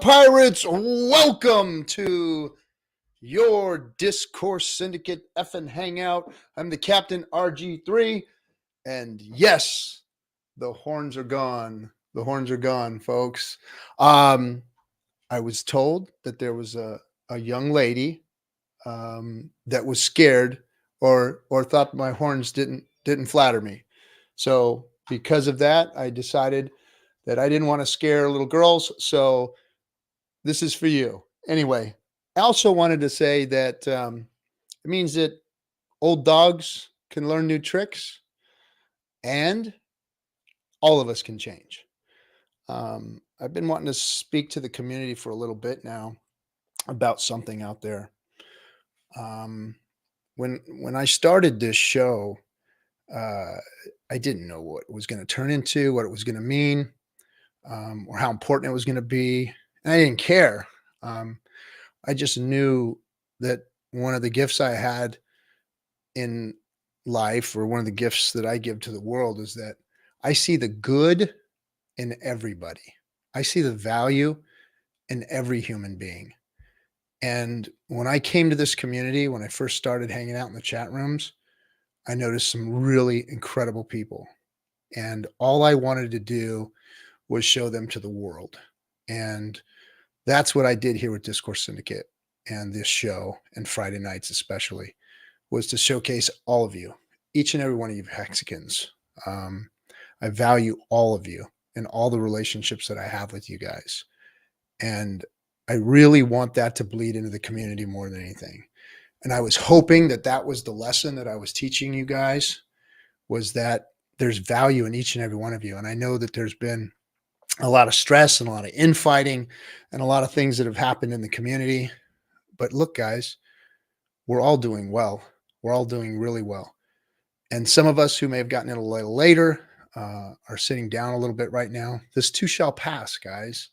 pirates? Welcome to your Discourse Syndicate FN Hangout. I'm the Captain RG3, and yes, the horns are gone. The horns are gone, folks. I was told that there was a young lady that was scared or thought my horns didn't flatter me. So because of that, I decided that I didn't want to scare little girls. So this is for you. Anyway, I also wanted to say that it means that old dogs can learn new tricks and all of us can change. I've been wanting to speak to the community for a little bit now about something out there. When I started this show, I didn't know what it was going to turn into, what it was going to mean, or how important it was going to be. And I didn't care. I just knew that one of the gifts I had in life, or one of the gifts that I give to the world, is that I see the good in everybody. I see the value in every human being. And when I came to this community, when I first started hanging out in the chat rooms, I noticed some really incredible people. And all I wanted to do was show them to the world. And that's what I did here with Discourse Syndicate and this show, and Friday nights especially, was to showcase all of you, each and every one of you Hexicans. I value all of you and all the relationships that I have with you guys. And I really want that to bleed into the community more than anything. And I was hoping that that was the lesson that I was teaching you guys, was that there's value in each and every one of you. And I know that there's been a lot of stress and a lot of infighting and a lot of things that have happened in the community. But look, guys, we're all doing well. We're all doing really well. And some of us who may have gotten in a little later are sitting down a little bit right now. This too shall pass, guys.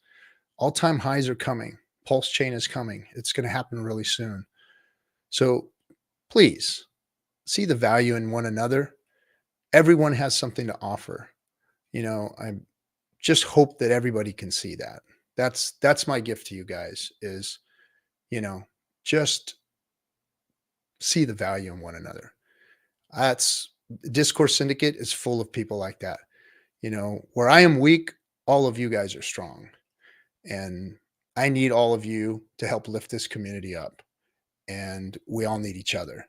All-time highs are coming. Pulse chain is coming. It's going to happen really soon. So please see the value in one another. Everyone has something to offer. You know, I just hope that everybody can see that. That's my gift to you guys, is, you know, just see the value in one another. That's Discourse Syndicate is full of people like that. You know, where I am weak, all of you guys are strong. And I need all of you to help lift this community up. And we all need each other.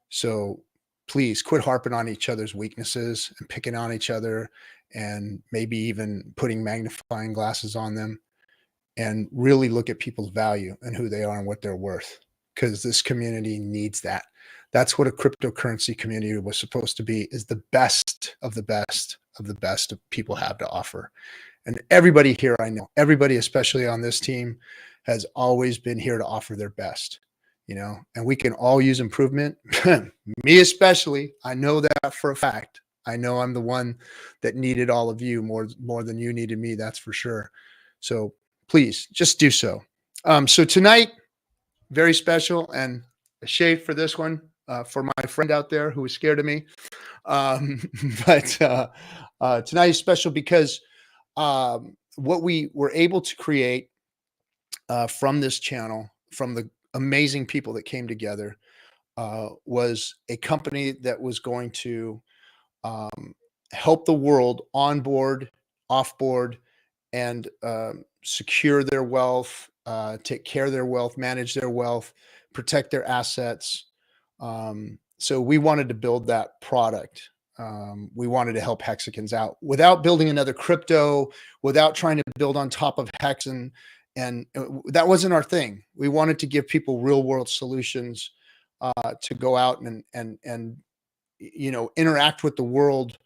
So please quit harping on each other's weaknesses and picking on each other, and maybe even putting magnifying glasses on them, and really look at people's value and who they are and what they're worth, because this community needs that. That's what a cryptocurrency community was supposed to be, is the best of the best of the best people have to offer. And everybody here, I know, everybody, especially on this team, has always been here to offer their best, you know, and we can all use improvement. Me especially, I know that for a fact. I know I'm the one that needed all of you more than you needed me, that's for sure. So please just do so. So tonight, very special, and a shave for this one, for my friend out there who was scared of me. But tonight is special because what we were able to create from this channel, from the amazing people that came together, was a company that was going to help the world onboard, offboard, and secure their wealth, take care of their wealth, manage their wealth, protect their assets. So we wanted to build that product. We wanted to help Hexicans out without building another crypto, without trying to build on top of Hex, and that wasn't our thing. We wanted to give people real world solutions to go out and you know, interact with the world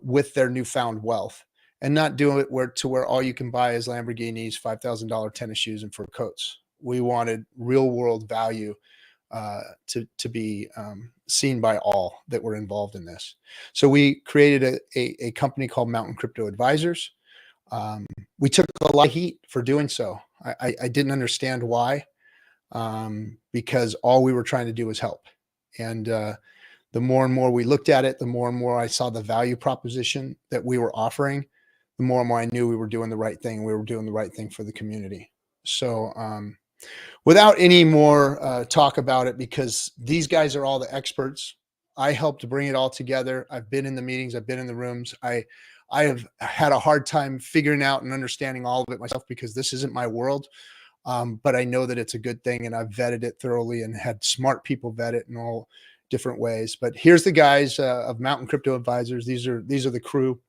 with their newfound wealth, and not do it where all you can buy is Lamborghinis, $5,000 tennis shoes, and fur coats. We wanted real world value to be seen by all that were involved in this. So we created a company called Mountain Crypto Advisors. We took a lot of heat for doing so. I didn't understand why, because all we were trying to do was help. And the more and more we looked at it, the more and more I saw the value proposition that we were offering, the more and more I knew we were doing the right thing. We were doing the right thing for the community. So without any more talk about it, because these guys are all the experts. I helped bring it all together. I've been in the meetings. I've been in the rooms. I have had a hard time figuring out and understanding all of it myself because this isn't my world. But I know that it's a good thing, and I've vetted it thoroughly and had smart people vet it in all different ways. But here's the guys of Mountain Crypto Advisors. These are the crew.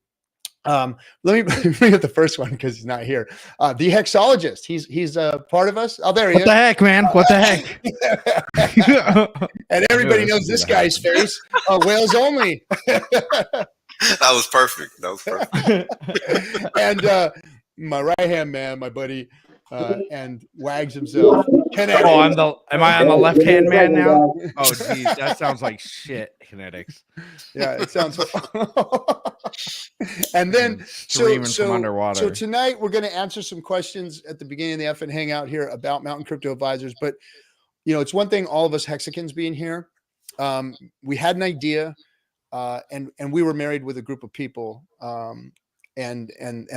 Let me bring up the first one because he's not here. The Hexologist. He's a part of us. Oh, there he is. What the heck, man? What the heck? And everybody knows this guy's face. Whales only. That was perfect. That was perfect. And my right hand man, my buddy, and wags himself. Oh, am I on the left hand man now? Oh, geez, that sounds like shit. Kinetics. Yeah, it sounds. And then from underwater. So tonight we're going to answer some questions at the beginning of the FN Hangout here about Mountain Crypto Advisors. But it's one thing, all of us Hexicans being here. We had an idea, and we were married with a group of people. And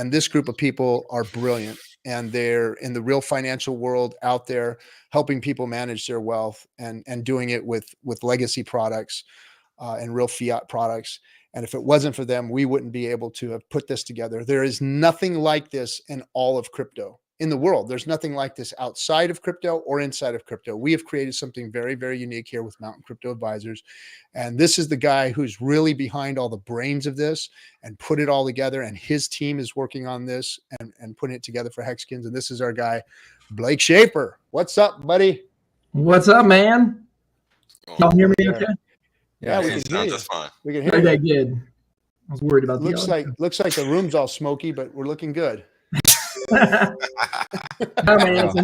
this group of people are brilliant, and they're in the real financial world out there helping people manage their wealth and doing it with legacy products and real fiat products. And if it wasn't for them, we wouldn't be able to have put this together. There is nothing like this in all of crypto in the world. There's nothing like this outside of crypto or inside of crypto. We have created something very, very unique here with Mountain Crypto Advisors. And this is the guy who's really behind all the brains of this and put it all together. And his team is working on this and putting it together for Hexicans. And this is our guy, Blake Schaefer. What's up, buddy? What's up, man? Y'all hear me okay? Yeah, we can hear you. Just fine. We can hear you. Okay, good. I was worried about looks like the room's all smoky, but we're looking good. Man, What's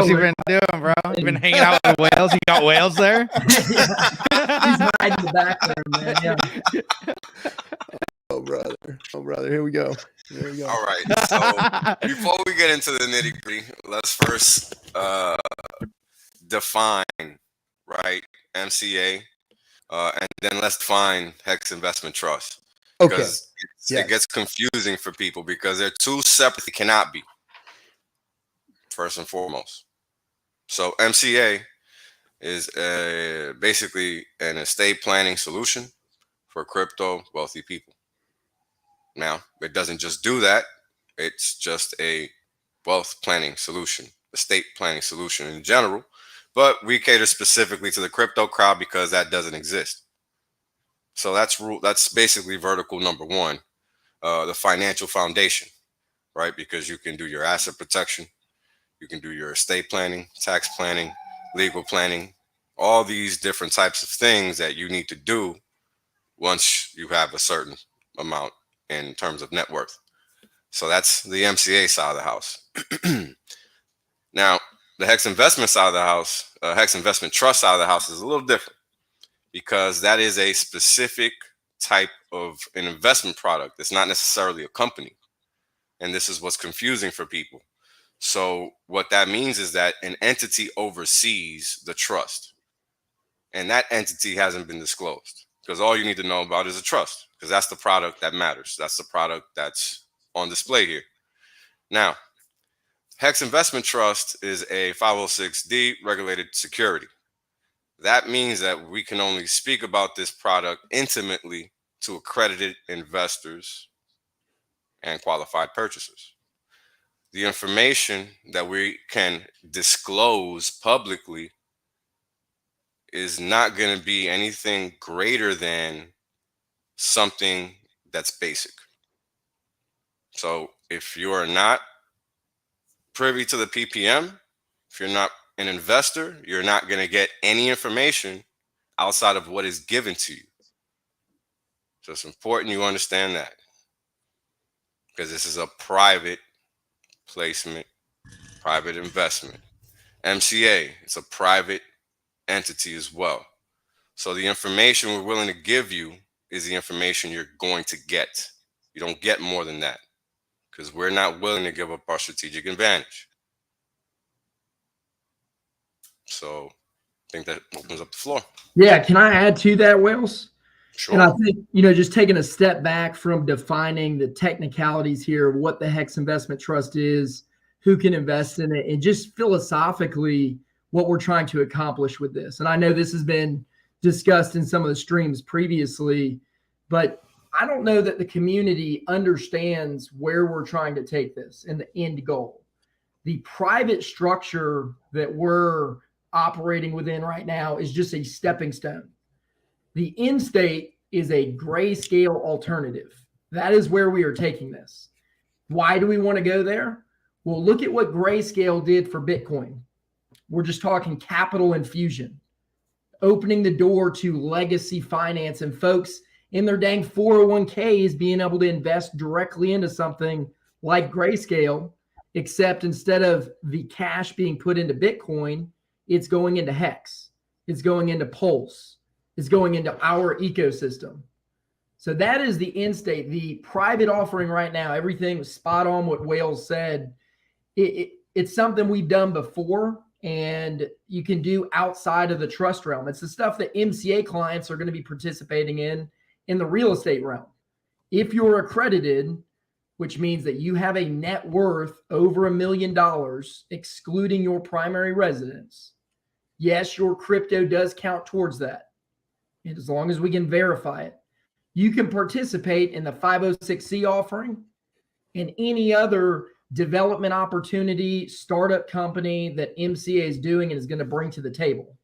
he been doing, bro? You been hanging out with whales? You got whales there? He's hiding in the back there, man. Yeah. Oh, brother. Here we go. All right. So before we get into the nitty gritty, let's first define, right, MCA, and then let's define Hex Investment Trust. Okay. Because it gets confusing for people because they're two separate. They cannot be. First and foremost. So MCA is basically an estate planning solution for crypto wealthy people. Now, it doesn't just do that. It's just a wealth planning solution, estate planning solution in general. But we cater specifically to the crypto crowd because that doesn't exist. So that's basically vertical number one, the financial foundation, right? Because you can do your asset protection. You can do your estate planning, tax planning, legal planning, all these different types of things that you need to do once you have a certain amount in terms of net worth. So that's the MCA side of the house. Now, the Hex Investment side of the house, Hex Investment Trust side of the house is a little different because that is a specific type of an investment product. It's not necessarily a company. And this is what's confusing for people. So what that means is that an entity oversees the trust, and that entity hasn't been disclosed because all you need to know about is a trust because that's the product that matters. That's the product that's on display here. Now, Hex Investment Trust is a 506D regulated security. That means that we can only speak about this product intimately to accredited investors and qualified purchasers. The information that we can disclose publicly is not going to be anything greater than something that's basic. So if you are not privy to the PPM, if you're not an investor, you're not going to get any information outside of what is given to you. So it's important you understand that because this is a private placement, private investment. MCA, it's a private entity as well. So the information we're willing to give you is the information you're going to get. You don't get more than that because we're not willing to give up our strategic advantage. So I think that opens up the floor. Yeah, can I add to that, Wells? Sure. And I think, just taking a step back from defining the technicalities here of what the Hex Investment Trust is who can invest in it, and just philosophically what we're trying to accomplish with this. And I know this has been discussed in some of the streams previously, but I don't know that the community understands where we're trying to take this and the end goal. The private structure that we're operating within right now is just a stepping stone. The end state is a grayscale alternative. That is where we are taking this. Why do we want to go there? Well, look at what grayscale did for Bitcoin. We're just talking capital infusion, opening the door to legacy finance and folks in their dang 401ks being able to invest directly into something like grayscale, except instead of the cash being put into Bitcoin, it's going into Hex. It's going into Pulse. It's going into our ecosystem. So that is the end state. The private offering right now, everything was spot on what Wales said. It's something we've done before, and you can do outside of the trust realm. It's the stuff that MCA clients are going to be participating in the real estate realm. If you're accredited, which means that you have a net worth over $1 million, excluding your primary residence, yes, your crypto does count towards that. And as long as we can verify it, you can participate in the 506c offering and any other development opportunity, startup company that MCA is doing and is going to bring to the table.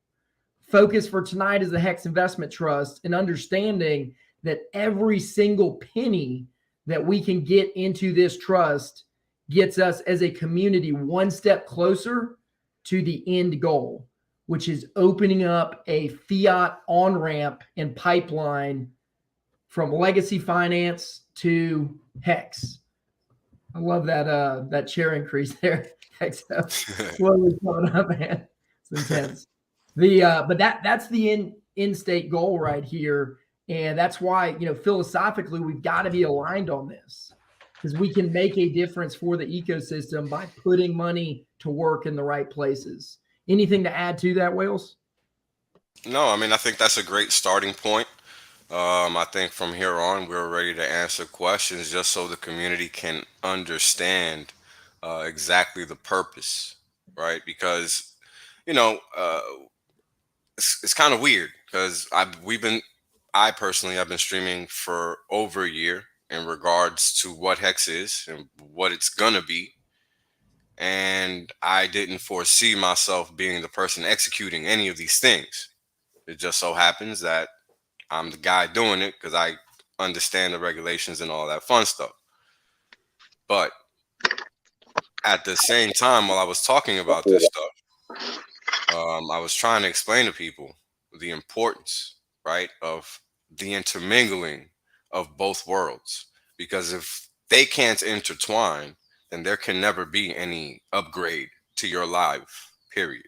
Focus for tonight is the Hex Investment Trust, and understanding that every single penny that we can get into this trust gets us as a community one step closer to the end goal, which is opening up a fiat on-ramp and pipeline from legacy finance to Hex. I love that chair increase there. Hex slowly coming up, man. It's intense. But that's the end state goal right here. And that's why, philosophically, we've got to be aligned on this, because we can make a difference for the ecosystem by putting money to work in the right places. Anything to add to that, Wales? No, I mean, I think that's a great starting point. I think from here on, we're ready to answer questions just so the community can understand exactly the purpose, right? Because, it's kind of weird because I personally have been streaming for over a year in regards to what Hex is and what it's gonna be. And I didn't foresee myself being the person executing any of these things. It just so happens that I'm the guy doing it because I understand the regulations and all that fun stuff. But at the same time, while I was talking about this stuff, I was trying to explain to people the importance, right, of the intermingling of both worlds. Because if they can't intertwine, then there can never be any upgrade to your life, period.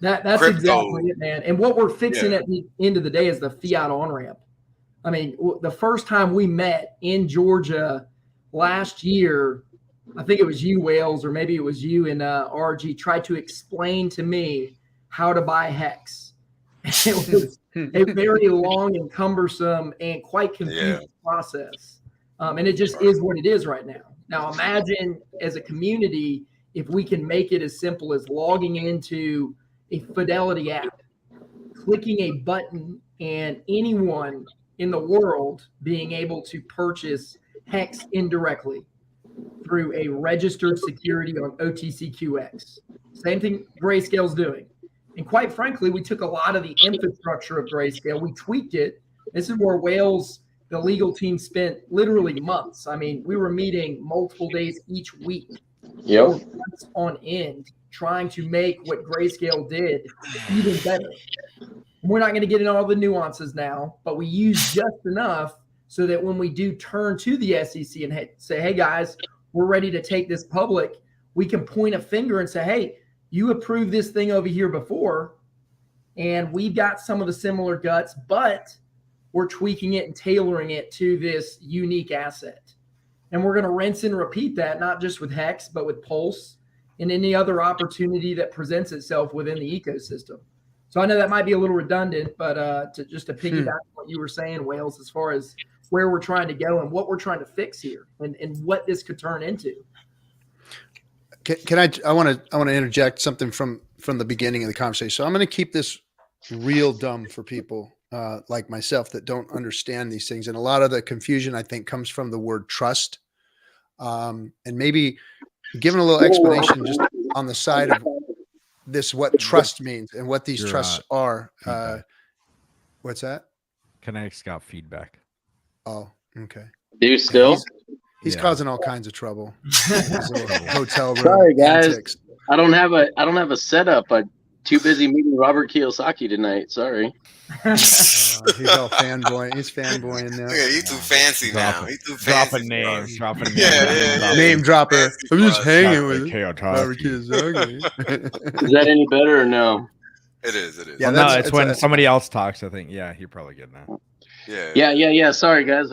That's exactly it, man. And what we're fixing at the end of the day is the fiat on-ramp. I mean, the first time we met in Georgia last year, I think it was you, Wales, or maybe it was you and RG, tried to explain to me how to buy Hex. It was a very long and cumbersome and quite confusing process. And it just is what it is right now. Now, imagine as a community, if we can make it as simple as logging into a Fidelity app, clicking a button, and anyone in the world being able to purchase Hex indirectly through a registered security on OTCQX. Same thing Grayscale's doing. And quite frankly, we took a lot of the infrastructure of Grayscale, we tweaked it. This is where Wales, the legal team, spent literally months. I mean, we were meeting multiple days each week, months on end, trying to make what Grayscale did even better. We're not going to get into all the nuances now, but we use just enough so that when we do turn to the SEC and say, hey, guys, we're ready to take this public, we can point a finger and say, hey, you approved this thing over here before, and we've got some of the similar guts, but we're tweaking it and tailoring it to this unique asset. And we're going to rinse and repeat that, not just with Hex, but with Pulse and any other opportunity that presents itself within the ecosystem. So I know that might be a little redundant, but to piggyback on what you were saying, Wales, as far as where we're trying to go and what we're trying to fix here and what this could turn into. I want to interject something from the beginning of the conversation. So I'm going to keep this real dumb for people like myself that don't understand these things. And a lot of the confusion, I think, comes from the word trust. And maybe giving a little explanation just on the side of this, what trust means and what these trusts are. What's that? KNTX got feedback. Oh, okay. Do you still? He's causing all kinds of trouble. His little hotel room. Sorry, guys. Antics. I don't have a setup. I'm too busy meeting Robert Kiyosaki tonight. Sorry. He's all fanboy. He's fanboying now. Yeah, he's too fancy now. He's too Dropping fancy. names. Dropping names. Yeah. Name dropper. I'm just hanging with Robert Kiyosaki. Kiyosaki. Is that any better or no? It is. It is. Yeah, Well, no, it's when somebody else talks. I think. Yeah, you're probably getting that. Yeah. Sorry, guys.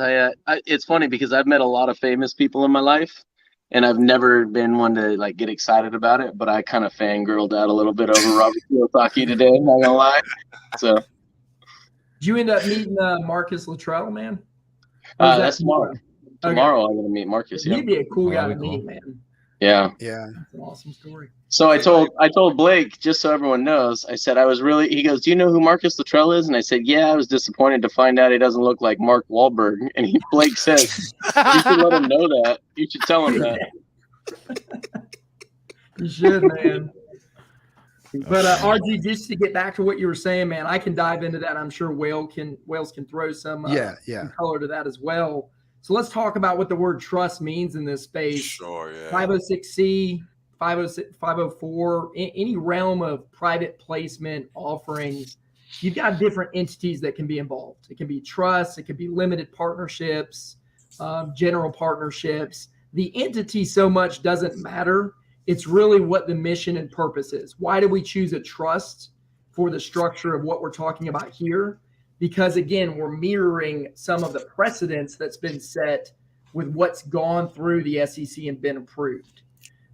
It's funny because I've met a lot of famous people in my life, and I've never been one to like get excited about it. But I kind of fangirled out a little bit over Robert Kiyosaki today. I'm not gonna lie. So, did you end up meeting Marcus Luttrell, man? That's tomorrow. Tomorrow I'm gonna meet Marcus. Yeah, He'd be a cool guy to meet, man. Yeah. That's an awesome story. So I told Blake, just so everyone knows, I said he goes, do you know who Marcus Luttrell is? And I said, yeah, I was disappointed to find out he doesn't look like Mark Wahlberg. And Blake says, you should let him know that. You should tell him that. You should, man. But RG, just to get back to what you were saying, man, I can dive into that. I'm sure Wales can throw some some color to that as well. So let's talk about what the word trust means in this space. Sure, yeah. 506C, 504, any realm of private placement offerings, you've got different entities that can be involved. It can be trusts, it can be limited partnerships, general partnerships. The entity so much doesn't matter. It's really what the mission and purpose is. Why do we choose a trust for the structure of what we're talking about here? Because again, we're mirroring some of the precedents that's been set with what's gone through the SEC and been approved.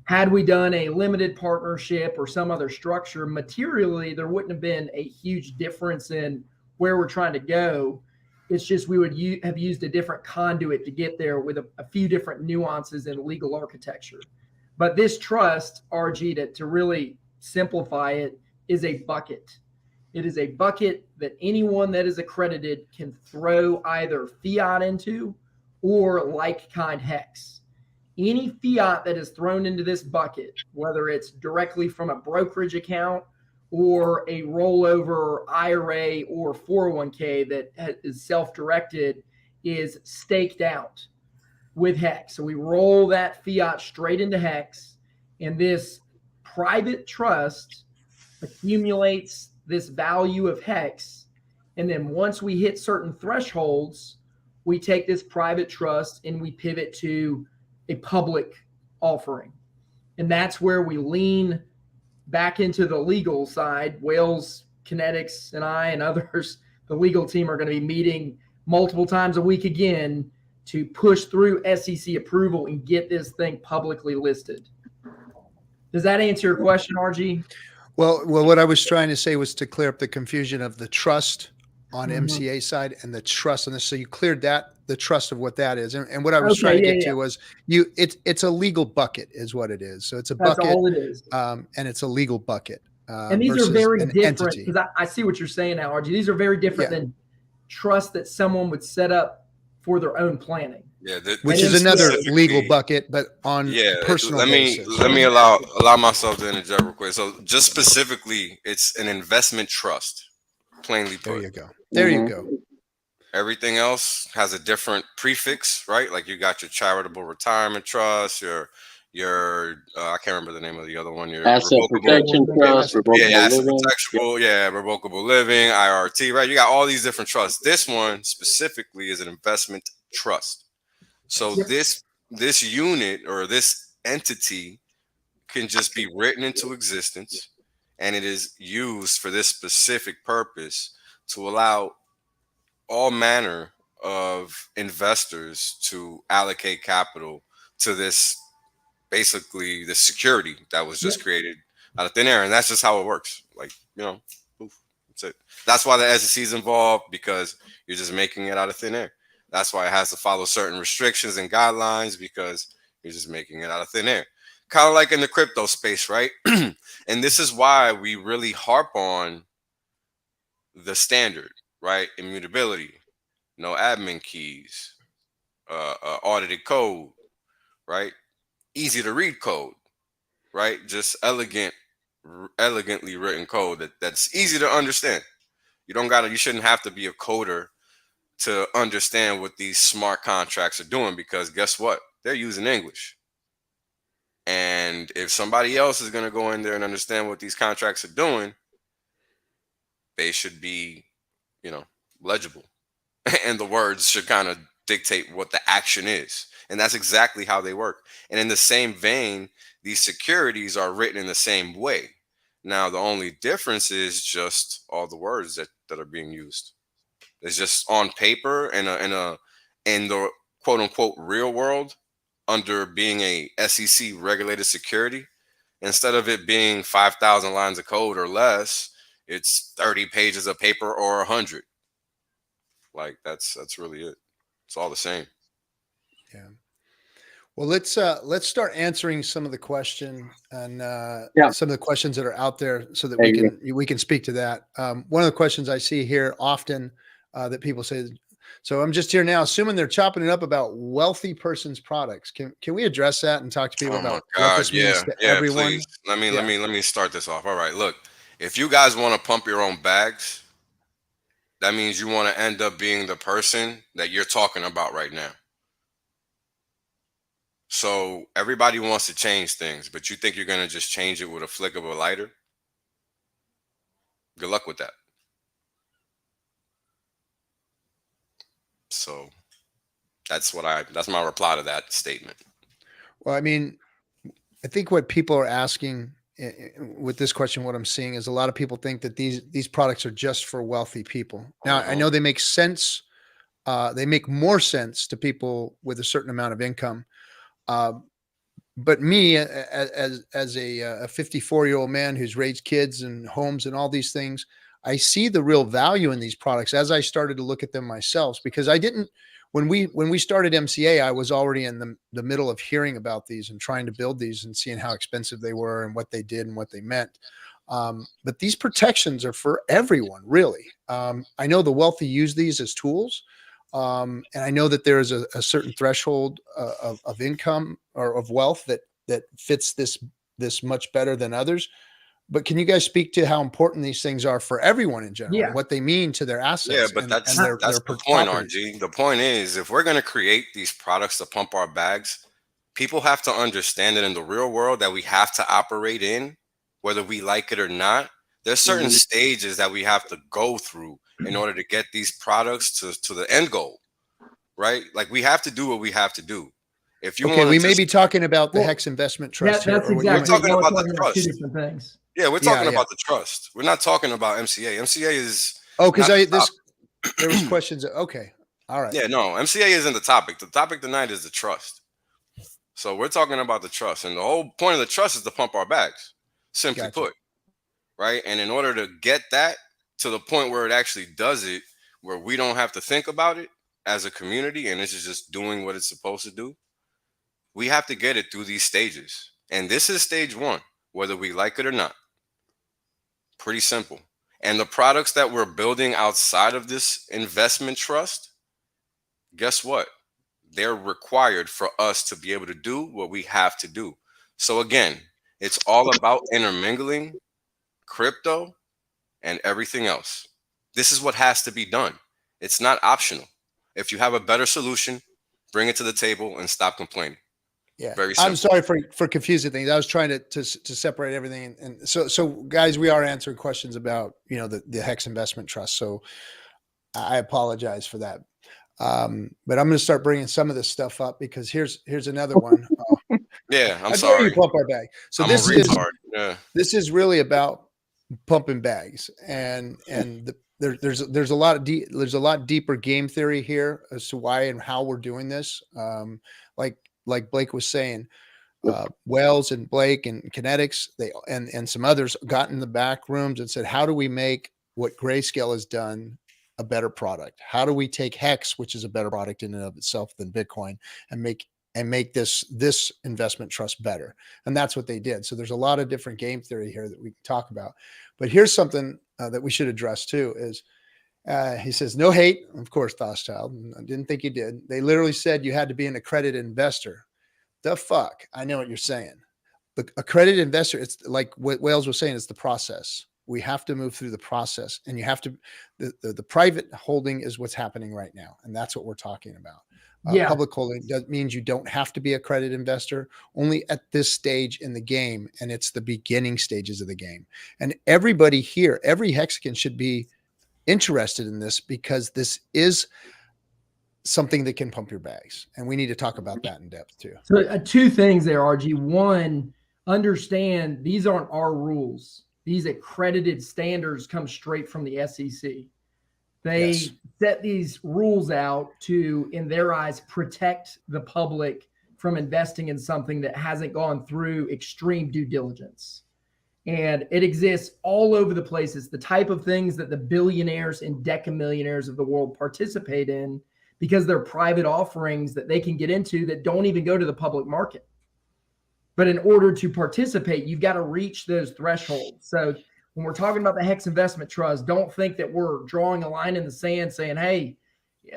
Had we done a limited partnership or some other structure, materially, there wouldn't have been a huge difference in where we're trying to go. It's just we would have used a different conduit to get there with a few different nuances in legal architecture. But this trust, RG, to really simplify it, is a bucket. It is a bucket that anyone that is accredited can throw either fiat into or like-kind hex. Any fiat that is thrown into this bucket, whether it's directly from a brokerage account or a rollover IRA or 401k that is self-directed, is staked out with hex. So we roll that fiat straight into hex, and this private trust accumulates this value of hex. And then once we hit certain thresholds, we take this private trust and we pivot to a public offering. And that's where we lean back into the legal side. Wales, KNTX, and I and others, the legal team, are going to be meeting multiple times a week again to push through SEC approval and get this thing publicly listed. Does that answer your question, RG? Well, what I was trying to say was to clear up the confusion of the trust on MCA side and the trust on this. So you cleared the trust of what that is. And what I was trying to get to was it's a legal bucket is what it is. So it's a bucket. That's all it is. And it's a legal bucket. And these are very different, because I see what you're saying now, RG. These are very different than trust that someone would set up for their own planning. Yeah, which is another legal bucket, but on personal basis. Let me allow myself to interject real quick. So just specifically, it's an investment trust, plainly put. There you go. There you go. Everything else has a different prefix, right? Like you got your charitable retirement trust, your I can't remember the name of the other one. Your asset protection trust, revocable living, IRT, right? You got all these different trusts. This one specifically is an investment trust. So this unit or this entity can just be written into existence, and it is used for this specific purpose to allow all manner of investors to allocate capital to this, basically the security that was just created out of thin air. And that's just how it works. Like, that's it. That's why the SEC is involved, because you're just making it out of thin air. That's why it has to follow certain restrictions and guidelines, because you're just making it out of thin air. kind of like in the crypto space, right? And this is why we really harp on the standard, right? Immutability, no admin keys, audited code, right? Easy to read code, right? Just elegantly written code that's easy to understand. You shouldn't have to be a coder to understand what these smart contracts are doing, because guess what? They're using English. And if somebody else is going to go in there and understand what these contracts are doing, they should be, legible. And the words should kind of dictate what the action is. And that's exactly how they work. And in the same vein, these securities are written in the same way. Now, the only difference is just all the words that are being used. It's just on paper in the quote unquote real world, under being a SEC regulated security, instead of it being 5,000 lines of code or less, it's 30 pages of paper or 100. Like that's really it. It's all the same. Yeah. Well, let's start answering some of the question and some of the questions that are out there, so that we can speak to that. One of the questions I see here often that people say, so I'm just here now, assuming they're chopping it up about wealthy person's products. Can we address that and talk to people about what this means to everyone? Please. Let me start this off. All right, look, if you guys want to pump your own bags, that means you want to end up being the person that you're talking about right now. So everybody wants to change things, but you think you're going to just change it with a flick of a lighter? Good luck with that. So that's my reply to that statement. Well, I mean, I think what people are asking with this question, what I'm seeing is a lot of people think that these products are just for wealthy people. Now, I know they make sense. They make more sense to people with a certain amount of income. But me, as a 54-year-old man who's raised kids and homes and all these things, I see the real value in these products as I started to look at them myself, because I didn't, when we started MCA, I was already in the middle of hearing about these and trying to build these and seeing how expensive they were and what they did and what they meant. But these protections are for everyone, really. I know the wealthy use these as tools. And I know that there is a certain threshold of income or of wealth that fits this much better than others. But can you guys speak to how important these things are for everyone in general, and what they mean to their assets? Yeah, but that's the point, RG. The point is, if we're going to create these products to pump our bags, people have to understand that in the real world that we have to operate in, whether we like it or not. There's certain stages that we have to go through in order to get these products to the end goal, right? Like, we have to do what we have to do. If you we may be talking about the Hex Investment Trust. That's here, exactly. We're talking about the trust. Two different things. Yeah, we're talking about the trust. We're not talking about MCA. MCA is because there was questions. Okay, all right. Yeah, no, MCA isn't the topic. The topic tonight is the trust. So we're talking about the trust, and the whole point of the trust is to pump our bags. Simply put, right? And in order to get that to the point where it actually does it, where we don't have to think about it as a community, and this is just doing what it's supposed to do, we have to get it through these stages. And this is stage one, whether we like it or not. Pretty simple. And the products that we're building outside of this investment trust, guess what? They're required for us to be able to do what we have to do. So again, it's all about intermingling crypto and everything else. This is what has to be done. It's not optional. If you have a better solution, bring it to the table and stop complaining. Yeah, very simple. I'm sorry for confusing things. I was trying to separate everything, and so guys, we are answering questions about the Hex Investment Trust. So I apologize for that, but I'm going to start bringing some of this stuff up, because here's another one. Yeah, I'm sorry. You pump our bag. So this is really about pumping bags, and there's a lot deeper game theory here as to why and how we're doing this. Like Blake was saying, Wells and Blake and KNTX, and some others got in the back rooms and said, how do we make what Grayscale has done a better product? How do we take Hex, which is a better product in and of itself than Bitcoin, and make and make this investment trust better. And that's what they did. So there's a lot of different game theory here that we can talk about. But here's something that we should address too is he says, no hate. Of course, Thoschild. I didn't think you did. They literally said you had to be an accredited investor. The fuck? I know what you're saying. The accredited investor, it's like what Wales was saying, it's the process. We have to move through the process, and you have to, the private holding is what's happening right now. And that's what we're talking about. Public holding means you don't have to be a accredited investor, only at this stage in the game. And it's the beginning stages of the game. And everybody here, every Hexican should be interested in this, because this is something that can pump your bags. And we need to talk about that in depth too. So two things there, RG. One, understand these aren't our rules. These accredited standards come straight from the SEC. They set these rules out to, in their eyes, protect the public from investing in something that hasn't gone through extreme due diligence. And it exists all over the place. It's the type of things that the billionaires and decamillionaires of the world participate in, because they're private offerings that they can get into that don't even go to the public market. But in order to participate, you've got to reach those thresholds. So when we're talking about the Hex Investment Trust, don't think that we're drawing a line in the sand saying, hey,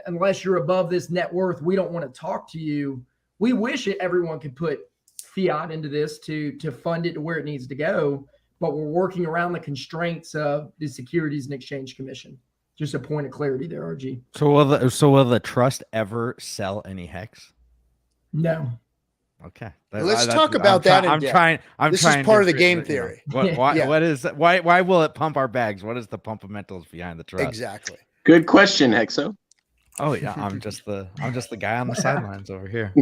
unless you're above this net worth, we don't want to talk to you. We wish everyone could put fiat into this to fund it to where it needs to go, but we're working around the constraints of the Securities and Exchange Commission. Just a point of clarity there, RG. So will the trust ever sell any Hex? No. Okay. Let's talk about that. This is part of the game theory. Why will it pump our bags? What is the pumpamentals behind the trust? Exactly. Good question, Hexo. Oh yeah, I'm just the guy on the sidelines over here.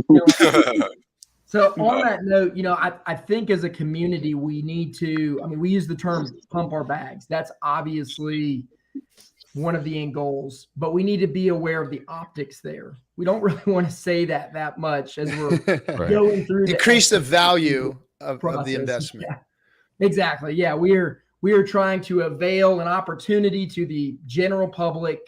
So on that note, I think as a community, we need to, we use the term pump our bags. That's obviously one of the end goals, but we need to be aware of the optics there. We don't really want to say that much as we're going through. Increase the value of the investment. Yeah, exactly. Yeah, we are trying to avail an opportunity to the general public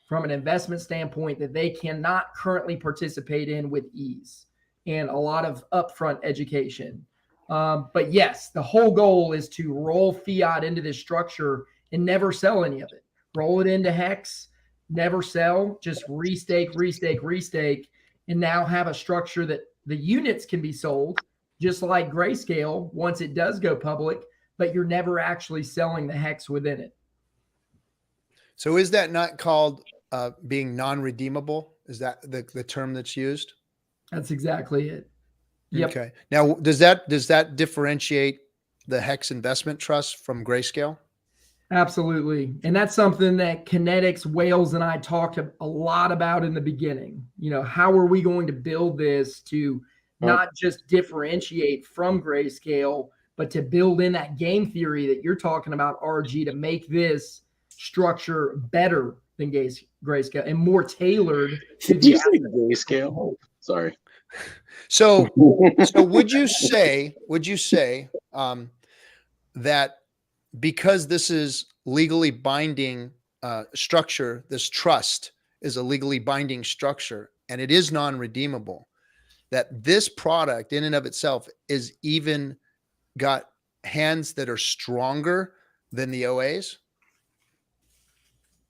from an investment standpoint that they cannot currently participate in with ease, and a lot of upfront education. But yes, the whole goal is to roll fiat into this structure and never sell any of it. Roll it into Hex, never sell, just restake, and now have a structure that the units can be sold, just like Grayscale once it does go public, but you're never actually selling the Hex within it. So is that not called being non-redeemable? Is that the term that's used? That's exactly it. Yep. Okay. Now, does that differentiate the Hex Investment Trust from Grayscale? Absolutely. And that's something that KNTX, Wales, and I talked a lot about in the beginning. How are we going to build this to not just differentiate from Grayscale, but to build in that game theory that you're talking about, RG, to make this structure better than Grayscale and more tailored to the Grayscale. Sorry. So would you say that because this is legally binding structure, this trust is a legally binding structure, and it is non-redeemable, that this product in and of itself is even got hands that are stronger than the OAs?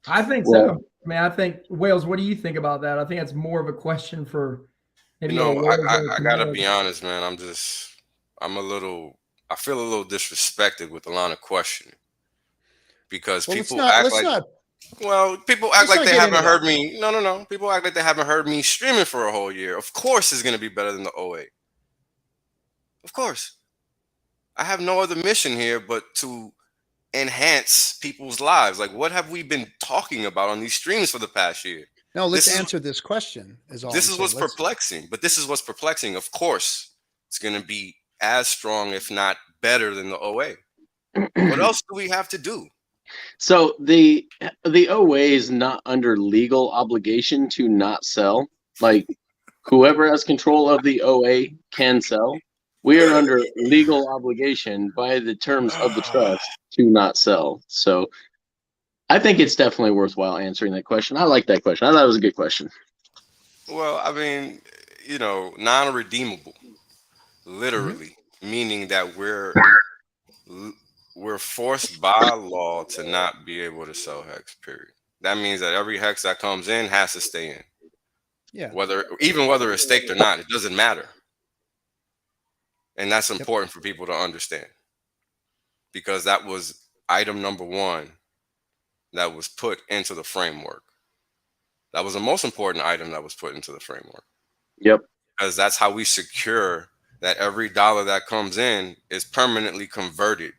I think so. I think, Wales, what do you think about that? I think that's more of a question for maybe. I gotta be honest, man. I feel a little disrespected with the line of questioning, because people act like they haven't heard me. No. People act like they haven't heard me streaming for a whole year. Of course it's going to be better than the OA. Of course. I have no other mission here but to enhance people's lives. Like, what have we been talking about on these streams for the past year? No, let's answer this question. This is what's perplexing. But this is what's perplexing. Of course, it's going to be as strong, if not better, than the OA. What else do we have to do? So the OA is not under legal obligation to not sell. Like, whoever has control of the OA can sell. We are under legal obligation by the terms of the trust to not sell. So I think it's definitely worthwhile answering that question. I like that question. I thought it was a good question. Well, I mean, non-redeemable, literally, meaning that we're forced by law to not be able to sell hex, period. That means that every hex that comes in has to stay in. Yeah. Whether it's staked or not, it doesn't matter. And that's important for people to understand, because that was item number one that was put into the framework. That was the most important item that was put into the framework. Yep. Because that's how we secure that every dollar that comes in is permanently converted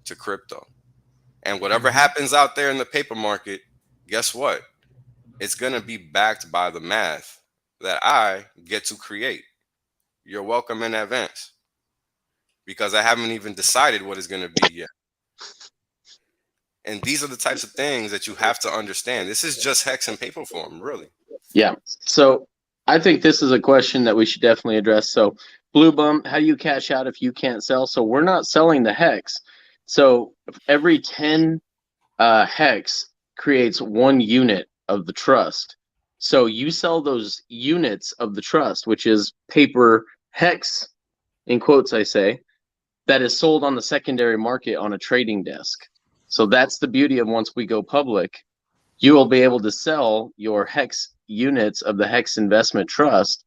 to crypto. And whatever happens out there in the paper market, guess what? It's going to be backed by the math that I get to create. You're welcome in advance, because I haven't even decided what it's going to be yet. And these are the types of things that you have to understand. This is just hex in paper form, really. Yeah. So I think this is a question that we should definitely address. So Blue Bum, how do you cash out if you can't sell? So we're not selling the hex. So every 10 hex creates 1 unit of the trust. So you sell those units of the trust, which is paper hex, in quotes I say, that is sold on the secondary market on a trading desk. So that's the beauty of once we go public, you will be able to sell your hex units of the hex investment trust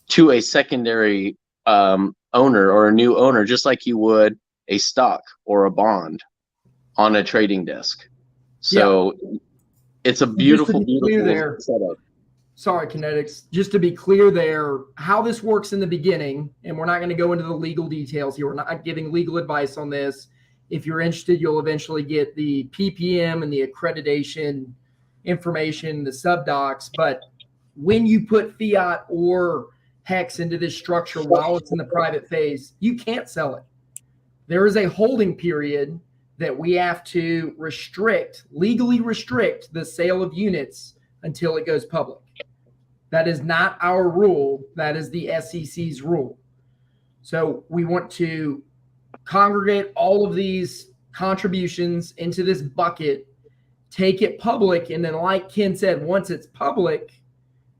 to a secondary owner or a new owner, just like you would a stock or a bond on a trading desk. So it's a beautiful, beautiful setup. Sorry, KNTX. Just to be clear there, how this works in the beginning, and we're not going to go into the legal details here. We're not giving legal advice on this. If you're interested, you'll eventually get the PPM and the accreditation information, the subdocs. But when you put fiat or hex into this structure while it's in the private phase, you can't sell it. There is a holding period that we have to legally restrict the sale of units until it goes public. That is not our rule. That is the SEC's rule. So we want to congregate all of these contributions into this bucket, take it public, and then like Ken said, once it's public,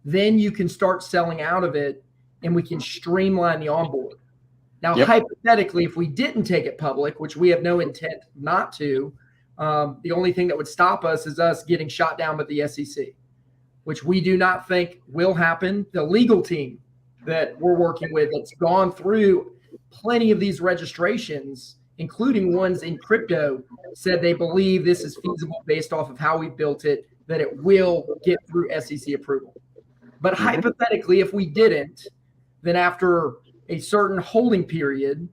then you can start selling out of it and we can streamline the onboard. Now, hypothetically, if we didn't take it public, which we have no intent not to, the only thing that would stop us is us getting shot down by the SEC, which we do not think will happen. The legal team that we're working with that's gone through plenty of these registrations, including ones in crypto, said they believe this is feasible based off of how we built it, that it will get through SEC approval. But hypothetically, if we didn't, then after a certain holding period,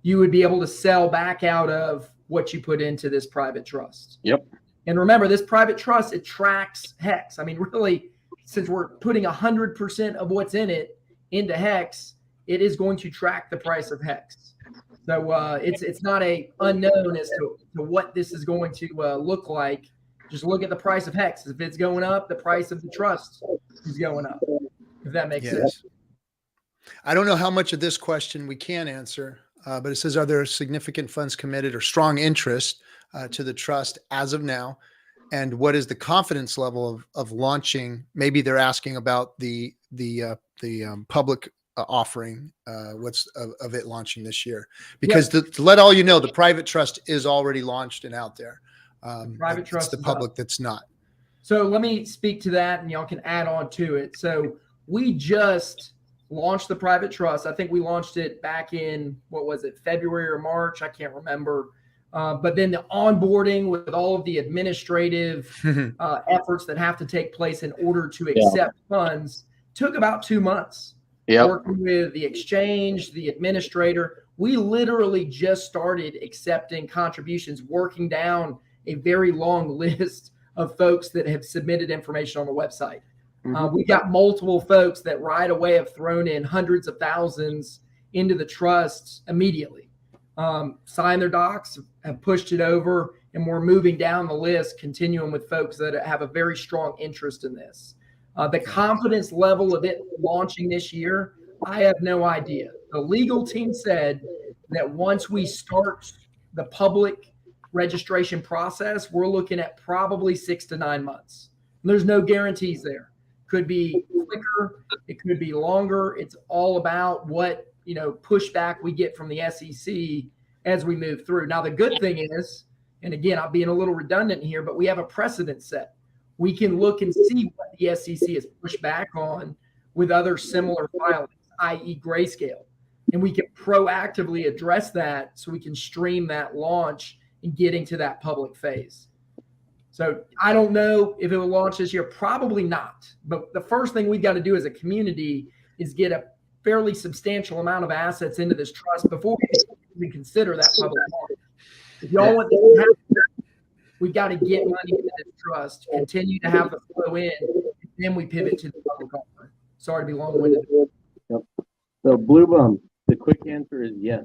you would be able to sell back out of what you put into this private trust. Yep. And remember, this private trust, it tracks hex. I mean, really, since we're putting 100% of what's in it into hex, it is going to track the price of hex. So it's not a unknown as to what this is going to look like. Just look at the price of hex. If it's going up, the price of the trust is going up, if that makes sense. I don't know how much of this question we can answer, but it says, are there significant funds committed or strong interest to the trust as of now? And what is the confidence level of launching? Maybe they're asking about the public offering, what's of it launching this year? Because to let all you know, the private trust is already launched and out there. Private trust, the public that's not. So let me speak to that, and y'all can add on to it. So we just launched the private trust. I think we launched it back in, what was it, February or March? I can't remember. But then the onboarding with all of the administrative efforts that have to take place in order to accept funds took about 2 months. Working with the exchange, the administrator, we literally just started accepting contributions, working down a very long list of folks that have submitted information on the website. We got multiple folks that right away have thrown in hundreds of thousands into the trust immediately. Signed their docs, have pushed it over, and we're moving down the list, continuing with folks that have a very strong interest in this. The confidence level of it launching this year, I have no idea. The legal team said that once we start the public registration process, we're looking at probably 6 to 9 months. And there's no guarantees there. Could be quicker, it could be longer. It's all about what, pushback we get from the SEC as we move through. Now, the good thing is, and again, I'm being a little redundant here, but we have a precedent set. We can look and see what the SEC has pushed back on with other similar filings, i.e. grayscale. And we can proactively address that so we can stream that launch and getting to that public phase. So I don't know if it will launch this year, probably not. But the first thing we've got to do as a community is get a fairly substantial amount of assets into this trust before we even consider that public launch. If y'all want to happen, we've got to get money into this trust, continue to have the flow in, and then we pivot to the public offering. Sorry to be long-winded. Yep. So Blue Bum, the quick answer is yes.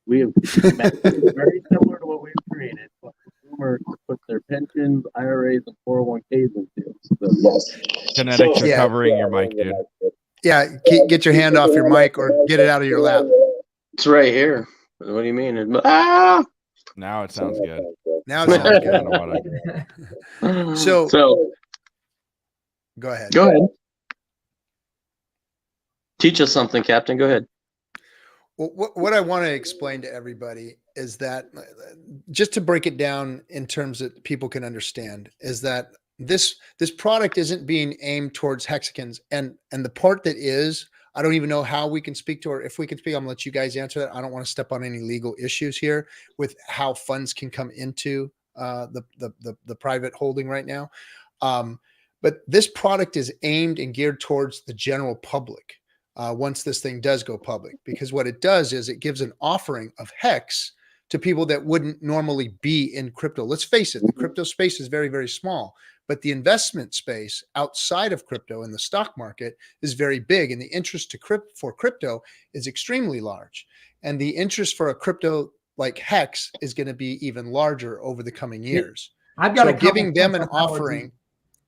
We have very similar to what we've created. What consumers put their pensions, IRAs, and 401ks into. So, yes. Kinetics are covering your mic, dude. Yeah, get your hand off your mic or get it out of your lap. It's right here. What do you mean? Now it sounds good. Now it sounds good. So go ahead. Go ahead. Teach us something, Captain. Go ahead. Well, what I want to explain to everybody is that, just to break it down in terms that people can understand, is that this product isn't being aimed towards Hexicans, and the part that is, I don't even know how we can speak to, or if we can speak. I'm gonna let you guys answer that. I don't want to step on any legal issues here with how funds can come into the private holding right now. But this product is aimed and geared towards the general public. Once this thing does go public, because what it does is it gives an offering of Hex to people that wouldn't normally be in crypto. Let's face it, the crypto space is very, very small, but the investment space outside of crypto in the stock market is very big. And the interest for crypto is extremely large. And the interest for a crypto like Hex is going to be even larger over the coming years. I've got giving them an offering.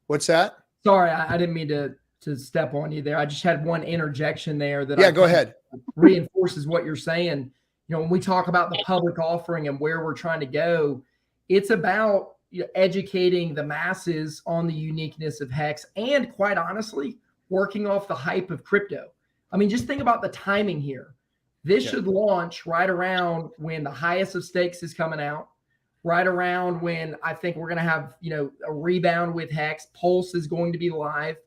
What's that? Sorry, I didn't mean to step on you there. I just had one interjection there that go ahead. Reinforces what you're saying. When we talk about the public offering and where we're trying to go, it's about educating the masses on the uniqueness of Hex, and quite honestly, working off the hype of crypto. I mean, just think about the timing here. This should launch right around when the highest of stakes is coming out, right around when I think we're going to have, a rebound with Hex. Pulse is going to be live.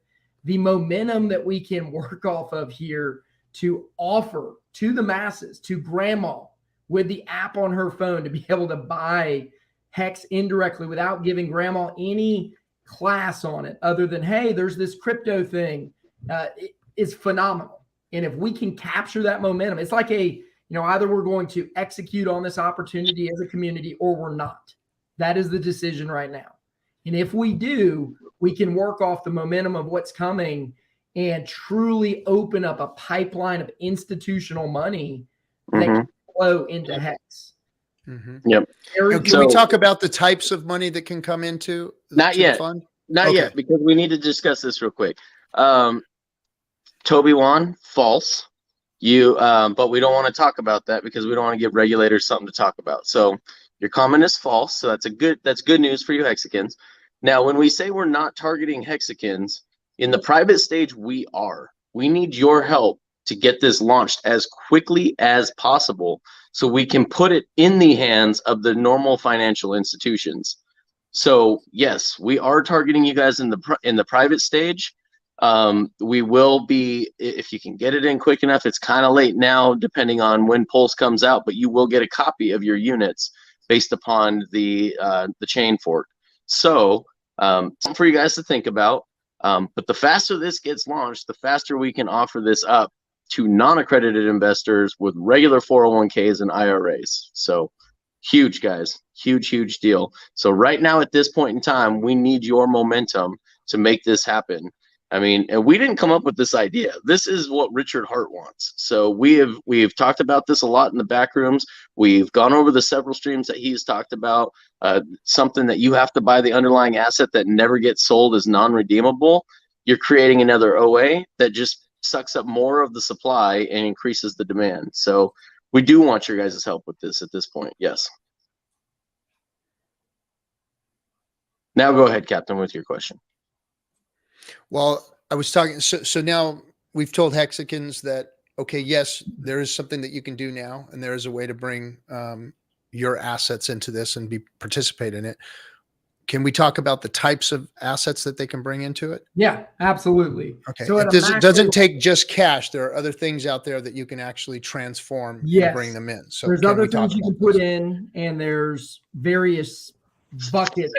The momentum that we can work off of here to offer to the masses, to grandma with the app on her phone, to be able to buy Hex indirectly without giving grandma any class on it other than, hey, there's this crypto thing, it is phenomenal. And if we can capture that momentum, it's like either we're going to execute on this opportunity as a community or we're not. That is the decision right now. And if we do, we can work off the momentum of what's coming and truly open up a pipeline of institutional money that can flow into Hex. Yep. Can we talk about the types of money that can come into the fund? Not yet, because we need to discuss this real quick. Toby Wan, false. But we don't want to talk about that because we don't want to give regulators something to talk about. So your comment is false. So that's good news for you Hexicans. Now, when we say we're not targeting Hexicans, in the private stage, we are. We need your help to get this launched as quickly as possible so we can put it in the hands of the normal financial institutions. So yes, we are targeting you guys in the private stage. We will be, if you can get it in quick enough. It's kind of late now, depending on when Pulse comes out, but you will get a copy of your units based upon the chain fork. So something for you guys to think about. But the faster this gets launched, the faster we can offer this up to non-accredited investors with regular 401ks and IRAs. So huge, guys, huge deal. So right now at this point in time, we need your momentum to make this happen. I mean, and we didn't come up with this idea. This is what Richard Hart wants. So we've talked about this a lot in the back rooms. We've gone over the several streams that he's talked about. Something that you have to buy the underlying asset that never gets sold as non-redeemable. You're creating another OA that just sucks up more of the supply and increases the demand. So we do want your guys' help with this at this point. Yes. Now go ahead, Captain, with your question. Well, I was talking. So now we've told Hexicans that, okay, yes, there is something that you can do now, and there is a way to bring your assets into this and participate in it. Can we talk about the types of assets that they can bring into it? Yeah, absolutely. Okay. So It at a macro, doesn't take just cash. There are other things out there that you can actually transform and bring yes, them in. So there's can other we talk things you about can put those? in, and there's various buckets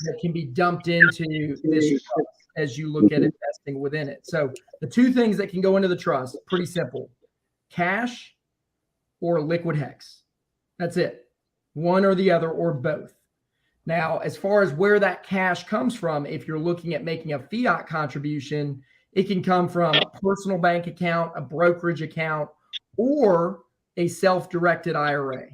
that can be dumped into this trust as you look at investing within it. So the two things that can go into the trust, pretty simple: cash or liquid hex. That's it. One or the other or both. Now, as far as where that cash comes from, if you're looking at making a fiat contribution, it can come from a personal bank account, a brokerage account, or a self-directed IRA.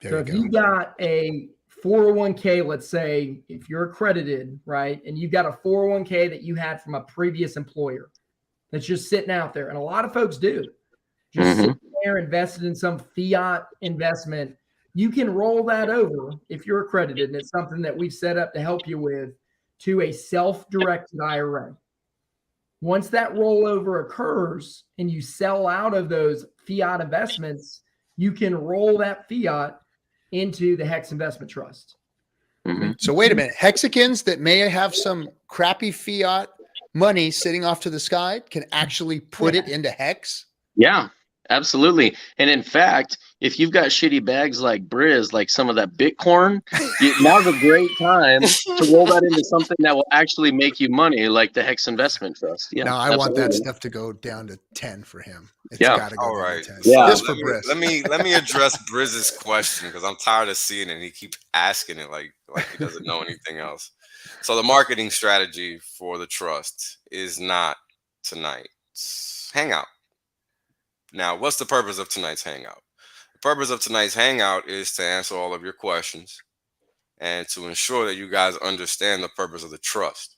So if you got a 401k, let's say, if you're accredited, right, and you've got a 401k that you had from a previous employer that's just sitting out there, and a lot of folks do, just sitting there invested in some fiat investment, you can roll that over if you're accredited, and it's something that we've set up to help you with, to a self-directed IRA. Once that rollover occurs and you sell out of those fiat investments, you can roll that fiat into the Hex Investment Trust. So wait a minute, Hexicans that may have some crappy fiat money sitting off to the sky can actually put it into Hex? Yeah, absolutely. And in fact, if you've got shitty bags like Briz, like some of that Bitcoin, now's a great time to roll that into something that will actually make you money, like the Hex Investment Trust. Yeah, no, I want that stuff to go down to 10 for him. It's got to go down to 10. Yeah. Just for Briz. Let me address Briz's question because I'm tired of seeing it and he keeps asking it like he doesn't know anything else. So the marketing strategy for the trust is not tonight's hangout. Now, what's the purpose of tonight's hangout? The purpose of tonight's hangout is to answer all of your questions and to ensure that you guys understand the purpose of the trust,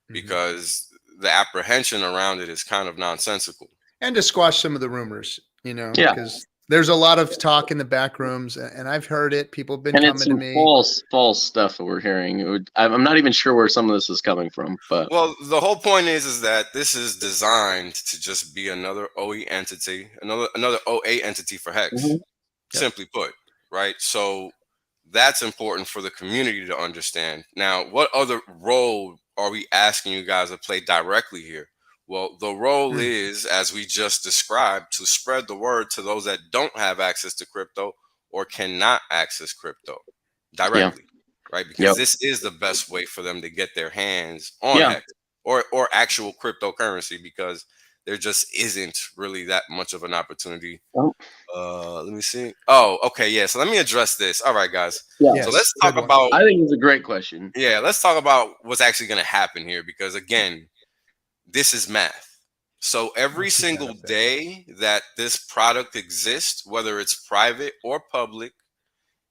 because the apprehension around it is kind of nonsensical. And to squash some of the rumors, Yeah. because there's a lot of talk in the back rooms, and I've heard it. People have been coming to me. False stuff that we're hearing. I'm not even sure where some of this is coming from, but well, the whole point is that this is designed to just be another OE entity, another OA entity for Hex. Simply put, right? So that's important for the community to understand. Now, what other role are we asking you guys to play directly here? Well, the role is, as we just described, to spread the word to those that don't have access to crypto or cannot access crypto directly, right? Because this is the best way for them to get their hands on Hex or actual cryptocurrency, because there just isn't really that much of an opportunity. Let me see. Oh, okay, yeah. So let me address this. All right, guys. Yes, so let's talk about. I think it's a great question. Yeah, let's talk about what's actually going to happen here, because again, this is math. So every single day that this product exists, whether it's private or public,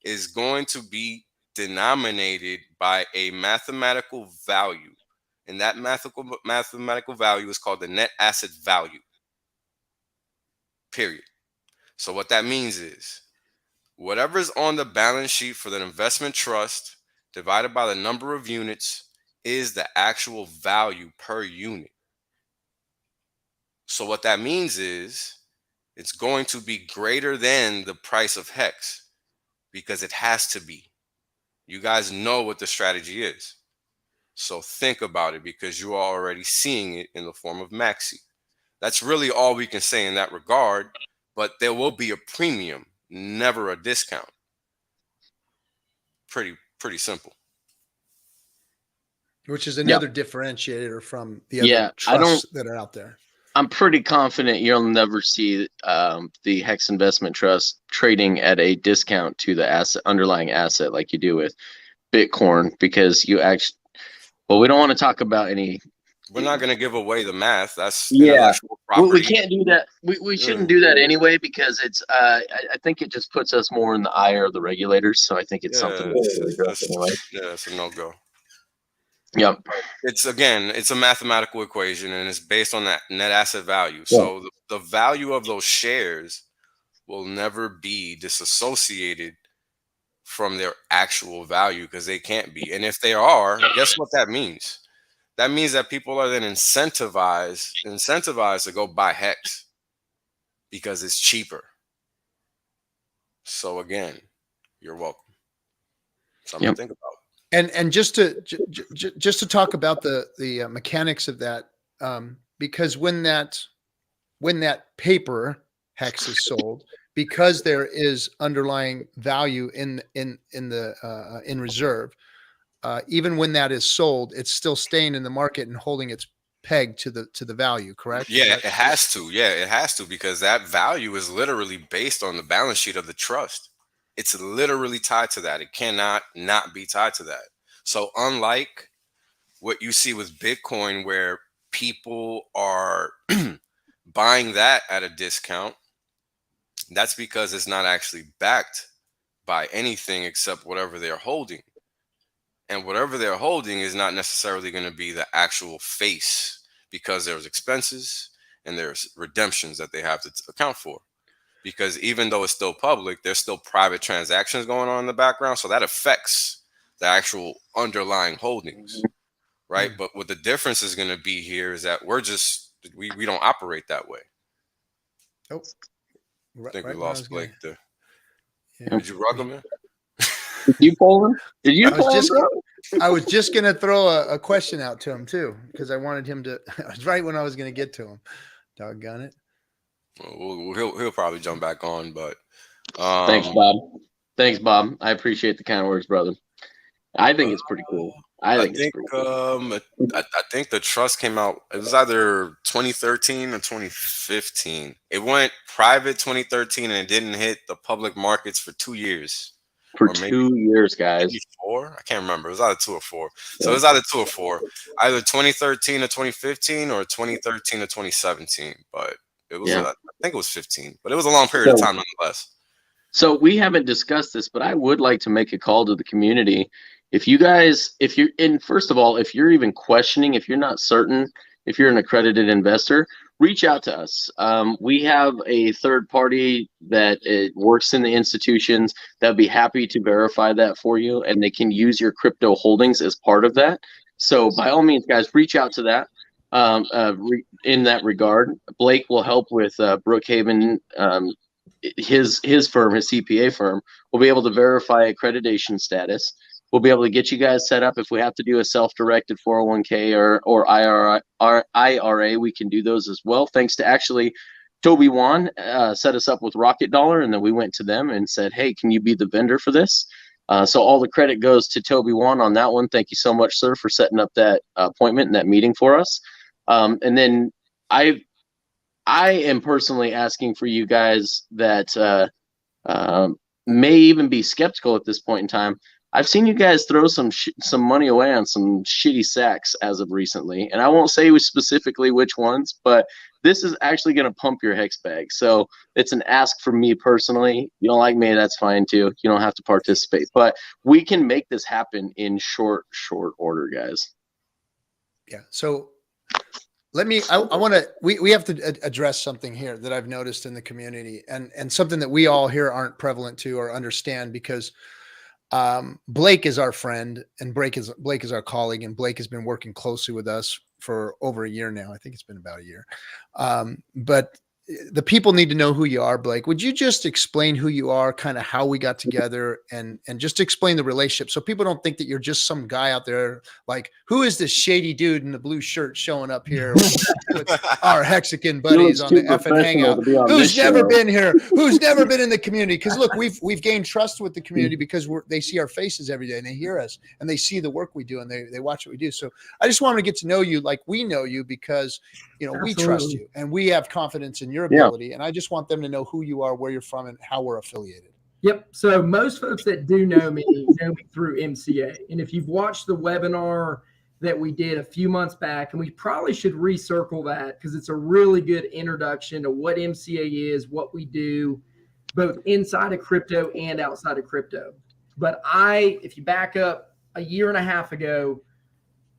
is going to be denominated by a mathematical value. And that mathematical value is called the net asset value. Period. So what that means is whatever's on the balance sheet for the investment trust divided by the number of units is the actual value per unit. So what that means is it's going to be greater than the price of Hex, because it has to be. You guys know what the strategy is. So think about it, because you are already seeing it in the form of Maxi. That's really all we can say in that regard, but there will be a premium, never a discount. Pretty simple. Which is another differentiator from the other trusts that are out there. I'm pretty confident you'll never see the Hex Investment Trust trading at a discount to the underlying asset like you do with Bitcoin, because you actually, well, we don't want to talk about any. We're not going to give away the math. That's intellectual property. We can't do that. We shouldn't do that anyway, because it's. I think it just puts us more in the ire of the regulators. So I think it's something that's anyway. Yeah, it's a no-go. Yep. It's a mathematical equation, and it's based on that net asset value. So the value of those shares will never be disassociated from their actual value, because they can't be. And if they are, guess what that means? that means that people are then incentivized to go buy Hex because it's cheaper. So again, you're welcome. Something to think about. And just to talk about the mechanics of that, because when that paper Hex is sold, because there is underlying value in reserve, even when that is sold, it's still staying in the market and holding its peg to the value. Correct? Yeah, it has to. Yeah, it has to, because that value is literally based on the balance sheet of the trust. It's literally tied to that. It cannot not be tied to that. So unlike what you see with Bitcoin, where people are buying that at a discount, that's because it's not actually backed by anything except whatever they're holding. And whatever they're holding is not necessarily going to be the actual face, because there's expenses and there's redemptions that they have to account for. Because even though it's still public, there's still private transactions going on in the background. So that affects the actual underlying holdings, right? But what the difference is going to be here is that we don't operate that way. Oh, I think we lost Blake there. Yeah. Did you rug him in? Did you pull him? Did you pull him? I was just going to throw a question out to him too, because I wanted him to. It was right when I was going to get to him. Doggone it. Well, he'll probably jump back on, but Thanks, Bob. Thanks, Bob. I appreciate the kind words, brother. I think it's pretty cool. I think it's pretty cool. I think the trust came out. It was either 2013 or 2015. It went private 2013, and it didn't hit the public markets for 2 years. For 2 years, guys. Maybe 4. I can't remember. It was either 2 or 4. So it was either 2 or 4, either 2013 or 2015 or 2013 or 2017. But it was, I think it was 15. But it was a long period of time nonetheless. So we haven't discussed this, but I would like to make a call to the community. If you guys, first of all, if you're even questioning, if you're not certain, if you're an accredited investor, reach out to us. We have a third party that works in the institutions that would be happy to verify that for you, and they can use your crypto holdings as part of that. So by all means, guys, reach out to that. In that regard, Blake will help with Brookhaven. His firm, his CPA firm, will be able to verify accreditation status. We'll be able to get you guys set up. If we have to do a self-directed 401k or IRA, we can do those as well. Thanks to actually Toby Wan set us up with Rocket Dollar, and then we went to them and said, hey, can you be the vendor for this? So all the credit goes to Toby Wan on that one. Thank you so much, sir, for setting up that appointment and that meeting for us. And then I am personally asking for you guys that may even be skeptical at this point in time. I've seen you guys throw some money away on some shitty sacks as of recently, and I won't say specifically which ones, but this is actually going to pump your hex bag. So it's an ask from me personally. You don't like me, that's fine too. You don't have to participate, but we can make this happen in short order, guys. Yeah. So I want to, we have to address something here that I've noticed in the community, and something that we all here aren't prevalent to or understand, because Blake is our friend and Blake is our colleague, and Blake has been working closely with us for over a year now. I think it's been about a year. But the people need to know who you are, Blake. Would you just explain who you are, kind of how we got together, and just explain the relationship, so people don't think that you're just some guy out there like, who is this shady dude in the blue shirt showing up here with our Hexican buddies on the FN Hangout, who's never been here, who's never been in the community? Because look, we've gained trust with the community because they see our faces every day, and they hear us, and they see the work we do, and they watch what we do. So I just wanted to get to know you like we know you, because we trust you and we have confidence in your ability. And I just want them to know who you are, where you're from, and how we're affiliated. Yep. So most folks that do know me through MCA. And if you've watched the webinar that we did a few months back, and we probably should recircle that because it's a really good introduction to what MCA is, what we do, both inside of crypto and outside of crypto. But if you back up a year and a half ago,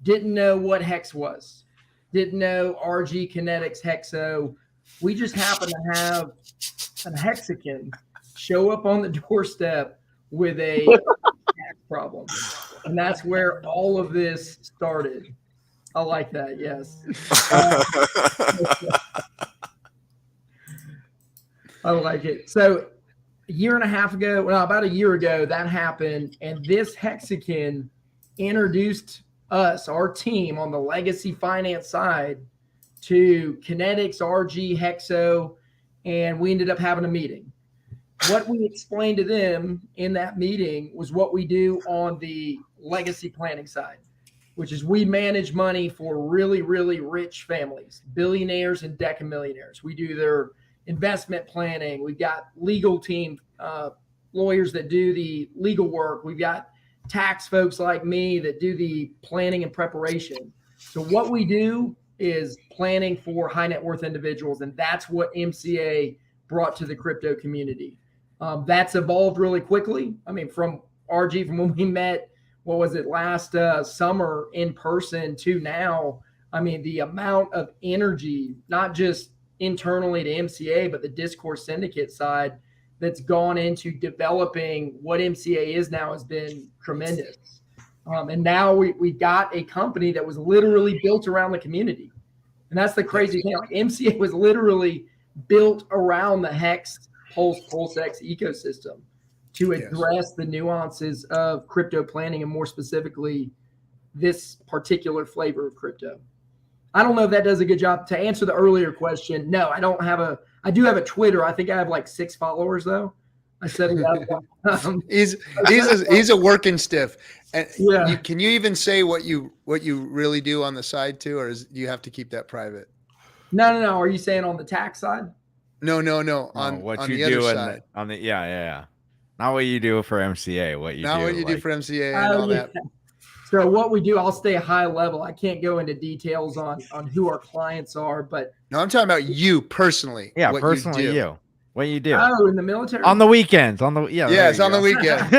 didn't know what Hex was, didn't know RG Kinetics Hexo. We just happened to have a Hexican show up on the doorstep with a tax problem. And that's where all of this started. I like that. Yes. I like it. So a year and a half ago, well, about a year ago, that happened. And this Hexican introduced us, our team on the legacy finance side, to KNTX, RG, Hexo, and we ended up having a meeting. What we explained to them in that meeting was what we do on the legacy planning side, which is we manage money for really, really rich families, billionaires and decamillionaires. We do their investment planning. We've got legal team, lawyers that do the legal work. We've got tax folks like me that do the planning and preparation. So what we do is planning for high net worth individuals. And that's what MCA brought to the crypto community. That's evolved really quickly. I mean, from RG, from when we met, what was it, last summer in person to now, I mean, the amount of energy, not just internally to MCA, but the Discourse Syndicate side that's gone into developing what MCA is now has been tremendous. And now we got a company that was literally built around the community. And that's the crazy thing. Like MCA was literally built around the Hex PulseX ecosystem to address the nuances of crypto planning, and more specifically, this particular flavor of crypto. I don't know if that does a good job. To answer the earlier question, no, I do have a Twitter. I think I have like 6 followers though. I set it up. He's a working stiff. And yeah. Can you even say what you really do on the side too, or do you have to keep that private? No. Are you saying on the tax side? No. On what on you the do other side. Yeah. Not what you do for MCA. What you do for MCA and all that. So what we do, I'll stay high level. I can't go into details on who our clients are, but no, I'm talking about you personally. Yeah, what personally you do. you. What you do? Oh, in the military? On the weekends. On the the weekend.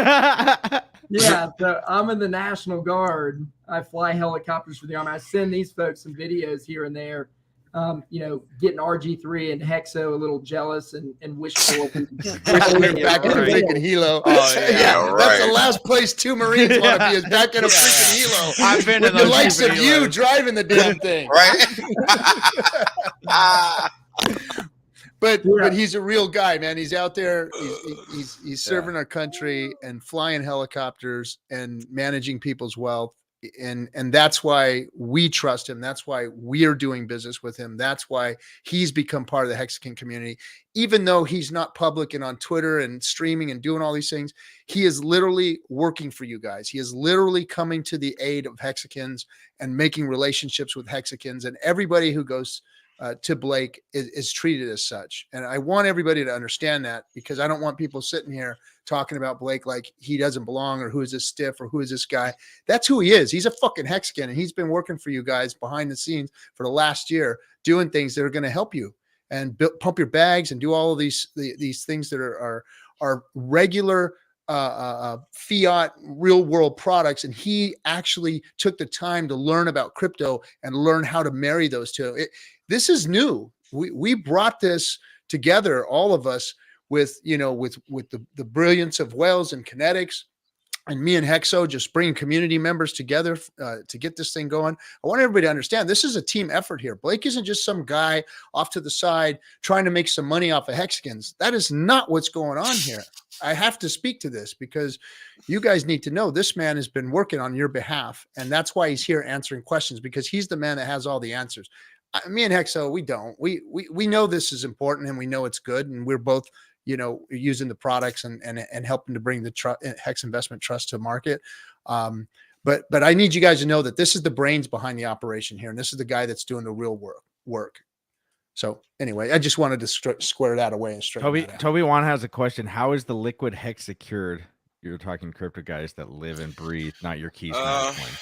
Yeah, so I'm in the National Guard. I fly helicopters for the Army. I send these folks some videos here and there. Getting RG3 and Hexo a little jealous and wishful. Back in a freaking helo. Oh, yeah, that's the last place 2 Marines want to be, is back in a freaking helo. I've been with in the those likes of helos. you driving the damn thing. Right? But he's a real guy, man. He's out there. He's serving our country and flying helicopters and managing people's wealth. And that's why we trust him. That's why we're doing business with him. That's why he's become part of the Hexican community. Even though he's not public and on Twitter and streaming and doing all these things, he is literally working for you guys. He is literally coming to the aid of Hexicans and making relationships with Hexicans. And everybody who goes to Blake is treated as such. And I want everybody to understand that, because I don't want people sitting here talking about Blake like he doesn't belong, or who is this stiff, or who is this guy. That's who he is. He's a fucking Hexican, and he's been working for you guys behind the scenes for the last year, doing things that are going to help you and pump your bags and do all of these things that are regular fiat real world products. And he actually took the time to learn about crypto and learn how to marry those two. This is new. We brought this together, all of us, with the brilliance of Wells and KNTX, and me and Hexo just bringing community members together to get this thing going. I want everybody to understand this is a team effort here. Blake isn't just some guy off to the side trying to make some money off of Hexicans. That is not what's going on here. I have to speak to this because you guys need to know this man has been working on your behalf, and that's why he's here answering questions, because he's the man that has all the answers. Me and Hexo, we don't. We know this is important, and we know it's good, and we're both using the products and helping to bring the Hex Investment Trust to market. But I need you guys to know that this is the brains behind the operation here, and this is the guy that's doing the real work. So anyway, I just wanted to square that away and straighten that out. Toby Wan has a question. How is the liquid hex secured? You're talking crypto guys that live and breathe, not your keys.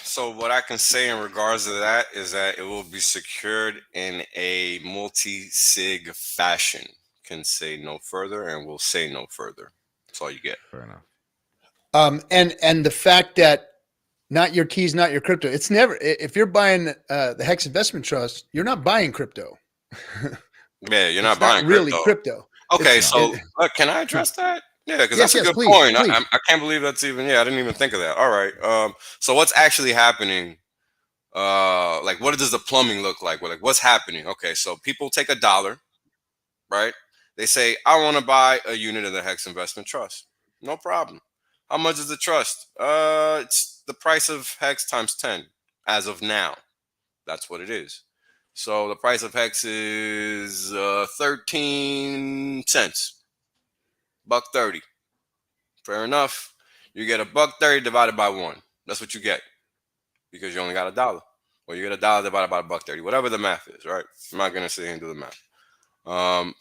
So what I can say in regards to that is that it will be secured in a multi-sig fashion. Can say no further, and we'll say no further. That's all you get. Fair enough. And the fact that not your keys, not your crypto. It's never, if you're buying the Hex Investment Trust, you're not buying crypto. Yeah, you're not buying really crypto. Okay, can I address that? Yeah, because that's a good point. Please. I can't believe that's even. Yeah, I didn't even think of that. All right. So what's actually happening like what does the plumbing look like? Well, like what's happening? Okay, so people take $1, right? They say, I want to buy a unit of the Hex Investment Trust. No problem. How much is the trust? It's the price of Hex times 10 as of now. That's what it is. So the price of Hex is 13 cents. $1.30. Fair enough. You get $1.30 divided by 1. That's what you get. Because you only got $1. Or you get $1 divided by $1.30. Whatever the math is, right? I'm not gonna sit here and do the math.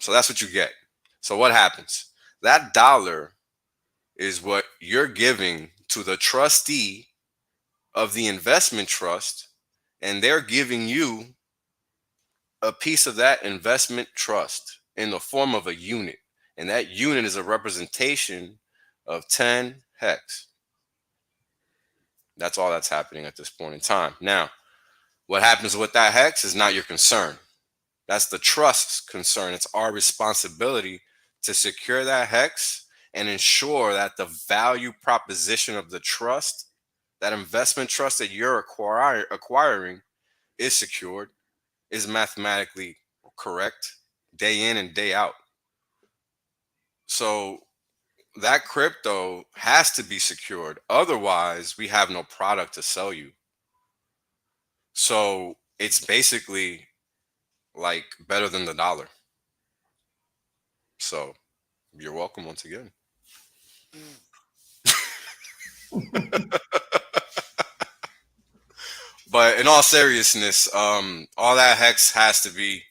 So that's what you get. So what happens? That dollar is what you're giving to the trustee of the investment trust, and they're giving you a piece of that investment trust in the form of a unit. And that unit is a representation of 10 Hex. That's all that's happening at this point in time. Now, what happens with that Hex is not your concern. That's the trust's concern. It's our responsibility to secure that Hex and ensure that the value proposition of the trust, that investment trust that you're acquiring, is secured, is mathematically correct, day in and day out. So that crypto has to be secured. Otherwise, we have no product to sell you. So it's basically like better than the dollar. So you're welcome once again. But in all seriousness, all that Hex has to be,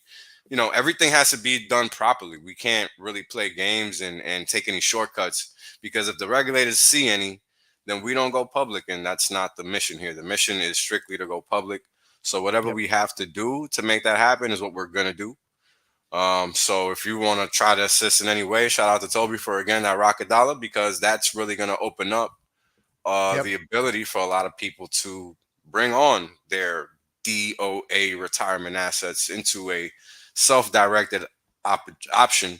everything has to be done properly. We can't really play games and take any shortcuts, because if the regulators see any, then we don't go public, and that's not the mission here. The mission is strictly to go public. So whatever we have to do to make that happen is what we're going to do. So if you want to try to assist in any way, shout out to Toby for, again, that rocket dollar, because that's really going to open up the ability for a lot of people to bring on their DOA retirement assets into a self-directed option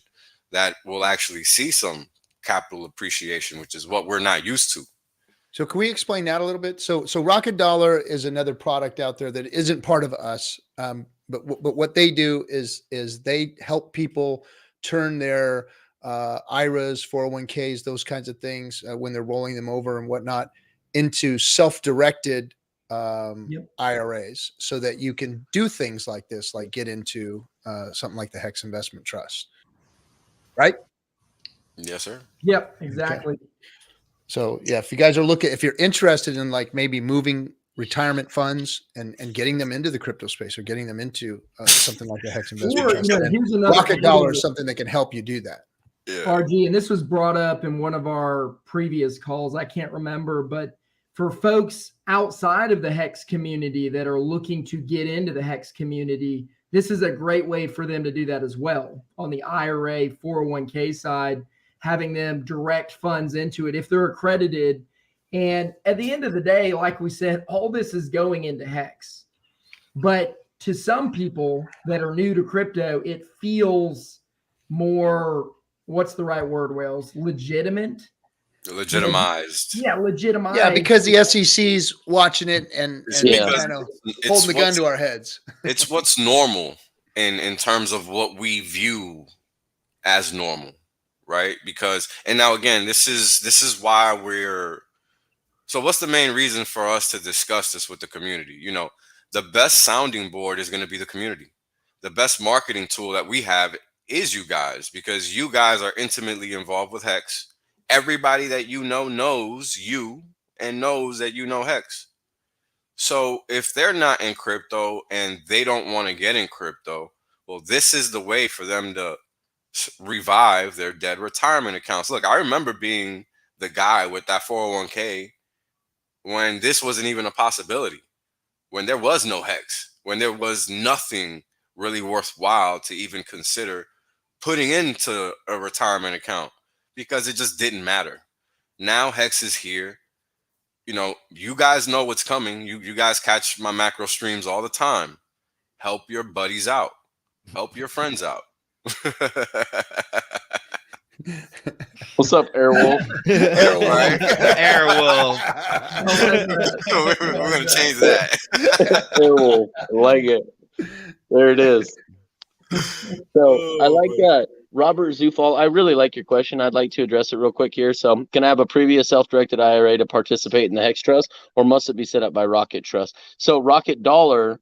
that will actually see some capital appreciation, which is what we're not used to. So can we explain that a little bit? So Rocket Dollar is another product out there that isn't part of us. But what they do is they help people turn their IRAs, 401ks, those kinds of things, when they're rolling them over and whatnot, into self-directed IRAs, so that you can do things like this, like get into something like the Hex Investment Trust. Right? Yes, sir. Yep, exactly. Okay. So yeah, if you guys are if you're interested in like maybe moving retirement funds and getting them into the crypto space, or getting them into something like the Hex Investment Trust, here's another Rocket Dollar is something that can help you do that. Yeah. RG, and this was brought up in one of our previous calls. I can't remember, but for folks outside of the Hex community that are looking to get into the Hex community, this is a great way for them to do that as well. On the IRA, 401k side, having them direct funds into it if they're accredited. And at the end of the day, like we said, all this is going into Hex. But to some people that are new to crypto, it feels more, what's the right word, Wells? Legitimate? Legitimized. Yeah, legitimized. Yeah, because the SEC's watching it and kind of holding the gun to our heads. It's what's normal in terms of what we view as normal, right? Because, and now again, this is why so what's the main reason for us to discuss this with the community? The best sounding board is going to be the community. The best marketing tool that we have is you guys, because you guys are intimately involved with Hex. Everybody that you know knows you and knows that you know Hex. So if they're not in crypto and they don't want to get in crypto, well, this is the way for them to revive their dead retirement accounts. Look, I remember being the guy with that 401k when this wasn't even a possibility, when there was no Hex, when there was nothing really worthwhile to even consider putting into a retirement account, because it just didn't matter. Now Hex is here. You guys know what's coming. You guys catch my macro streams all the time. Help your buddies out. Help your friends out. What's up, Airwolf? Right? Airwolf. We're gonna change that. Airwolf. I like it. There it is. So I like that. Robert Zufall, I really like your question. I'd like to address it real quick here. So, can I have a previous self-directed IRA to participate in the Hex Trust, or must it be set up by Rocket Trust? So, Rocket Dollar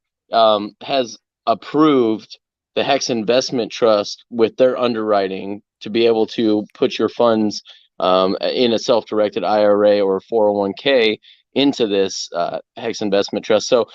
has approved the Hex Investment Trust with their underwriting to be able to put your funds in a self-directed IRA or 401k into this Hex Investment Trust. So,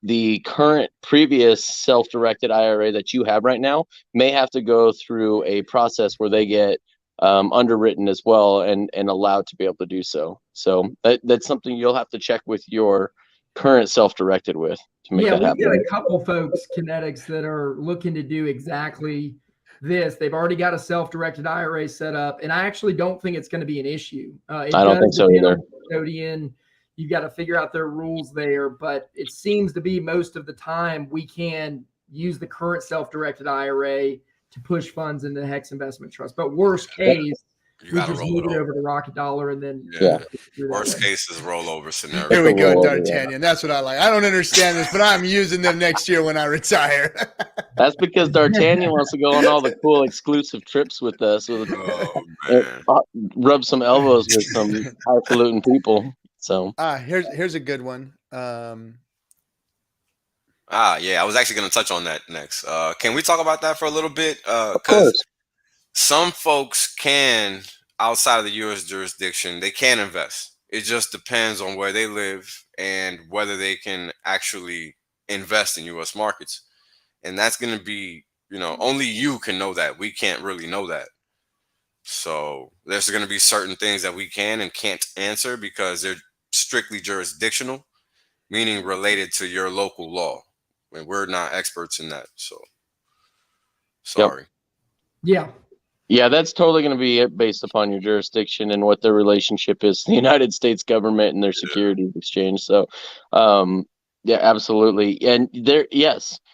the current previous self-directed IRA that you have right now may have to go through a process where they get underwritten as well and allowed to be able to do so. So that's something you'll have to check with your current self-directed with to make that happen. Yeah, we've got a couple folks, Kinetics, that are looking to do exactly this. They've already got a self-directed IRA set up, and I actually don't think it's going to be an issue. I don't think so either. Custodian, you've got to figure out their rules there, but it seems to be most of the time we can use the current self-directed IRA to push funds into the Hex Investment Trust. But worst case, we just move it over to Rocket Dollar and then Worst case is rollover scenario. Here we go, D'Artagnan. That's what I like. I don't understand this, but I'm using them next year when I retire. That's because D'Artagnan wants to go on all the cool exclusive trips with us. Rub some elbows with some highfalutin people. So here's a good one. Yeah, I was actually going to touch on that next. Can we talk about that for a little bit? Because some folks can, outside of the U.S. jurisdiction, they can invest. It just depends on where they live and whether they can actually invest in U.S. markets. And that's going to be, only you can know that. We can't really know that. So there's going to be certain things that we can and can't answer because they're strictly jurisdictional, meaning related to your local law. And we're not experts in that. So sorry. Yeah, that's totally going to be based upon your jurisdiction and what their relationship is to the United States government and their securities exchange. So, yeah, absolutely. And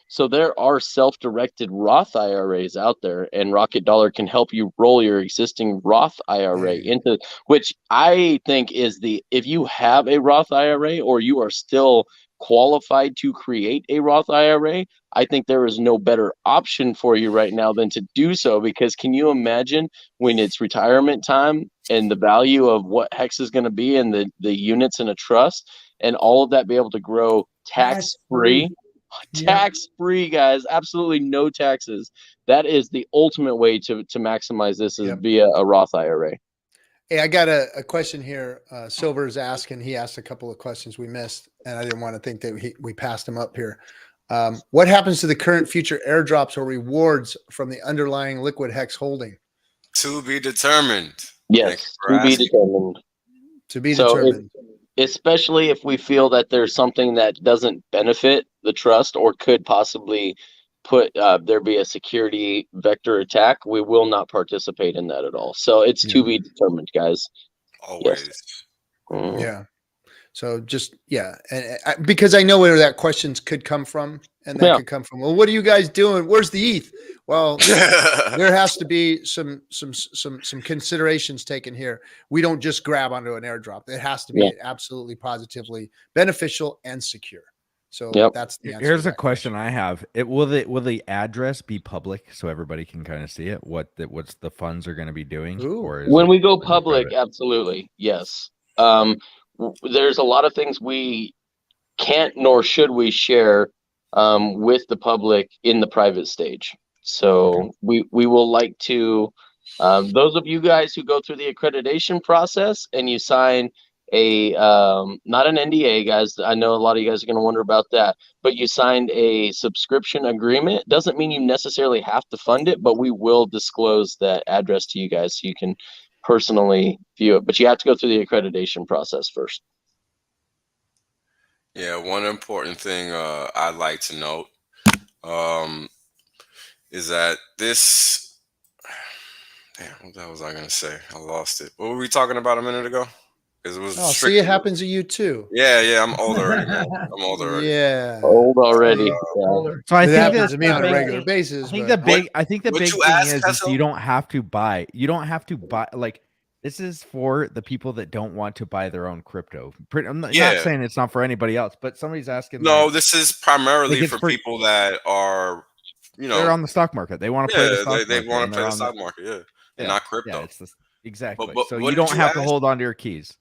so there are self-directed Roth IRAs out there, and Rocket Dollar can help you roll your existing Roth IRA into, which I think is if you have a Roth IRA or you are still qualified to create a Roth IRA, I think there is no better option for you right now than to do so, because can you imagine when it's retirement time and the value of what Hex is going to be and the units in a trust and all of that be able to grow tax-free, guys, absolutely no taxes. That is the ultimate way to maximize this is via a Roth IRA. Hey, I got a question here. Silver is asking. He asked a couple of questions we missed, and I didn't want to think that we passed him up here. What happens to the current future airdrops or rewards from the underlying liquid Hex holding? To be determined. Yes, to be determined. To be determined. Especially if we feel that there's something that doesn't benefit the trust or could possibly put there be a security vector attack, we will not participate in that at all. So it's to be determined, guys. Always. Yes. Yeah. So just and because I know where that questions could come from, and that could come from, well, what are you guys doing? Where's the ETH? Well, there has to be some considerations taken here. We don't just grab onto an airdrop. It has to be absolutely positively beneficial and secure. So that's the answer. Here's a question I have. Will the address be public so everybody can kind of see it? What's the funds are going to be doing? Or when we go public, absolutely. Yes. There's a lot of things we can't nor should we share with the public in the private stage. So we will like to, those of you guys who go through the accreditation process and you sign a not an NDA, guys. I know a lot of you guys are going to wonder about that, but you signed a subscription agreement. Doesn't mean you necessarily have to fund it, but we will disclose that address to you guys so you can personally view it. But you have to go through the accreditation process first. Yeah, one important thing I'd like to note is that this. Damn, what the hell was I going to say? I lost it. What were we talking about a minute ago? because it was Oh, strict. see, it happens to you too. Yeah, I'm older already, man. I'm older already. Yeah. Old already. So I It think happens that to me on a the big regular thing- basis. I think but the big what you thing ask, is Hessel? you don't have to buy. You don't have to buy. Like, this is for the people that don't want to buy their own crypto. I'm not saying it's not for anybody else, but somebody's asking. No, like, this is primarily it's for people that are, they're on the stock market. They want to play the stock they market. want to play the stock market, and not crypto. Yeah, it's exactly. But So what you did don't have to ask? hold on to your keys.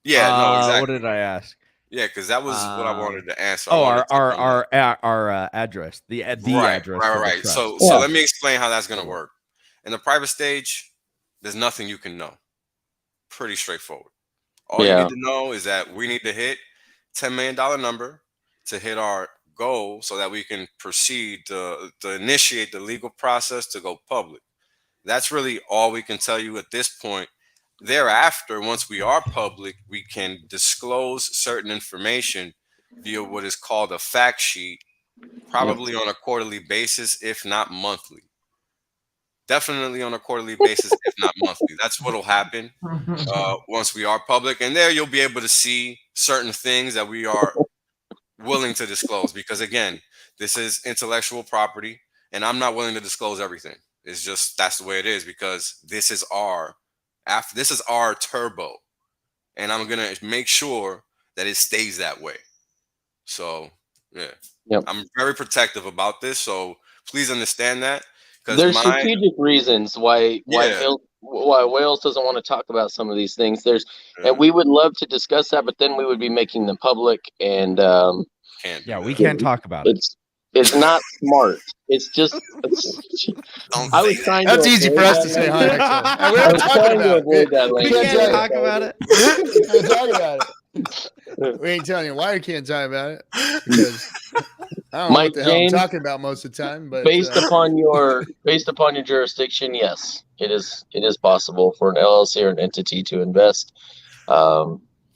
Yeah, no, exactly. What did I ask? Yeah, because that was what I wanted to answer. Oh, I wanted to our address, the address. Right. So let me explain how that's gonna work. In the private stage, there's nothing you can know. Pretty straightforward. All you need to know is that we need to hit $10 million number to hit our goal, so that we can proceed to initiate the legal process to go public. That's really all we can tell you at this point. Thereafter, once we are public, we can disclose certain information via what is called a fact sheet, probably on a quarterly basis, if not monthly. Definitely on a quarterly basis, if not monthly. That's what'll happen once we are public. And there you'll be able to see certain things that we are willing to disclose. Because again, this is intellectual property, and I'm not willing to disclose everything. It's just, that's the way it is, because this is our turbo, and I'm gonna make sure that it stays that way. So I'm very protective about this, so please understand that. There's strategic reasons why Wales doesn't want to talk about some of these things. And we would love to discuss that, but then we would be making them public, and we can't talk about it. It's not smart. It's just. I was trying. That's easy for us to say, huh? We I was trying to avoid that. We can't talk about it. We can't talk about it. We ain't telling you why we can't talk about it. Because I don't know what the hell I'm talking about most of the time. But based upon your jurisdiction, yes, it is possible for an LLC or an entity to invest.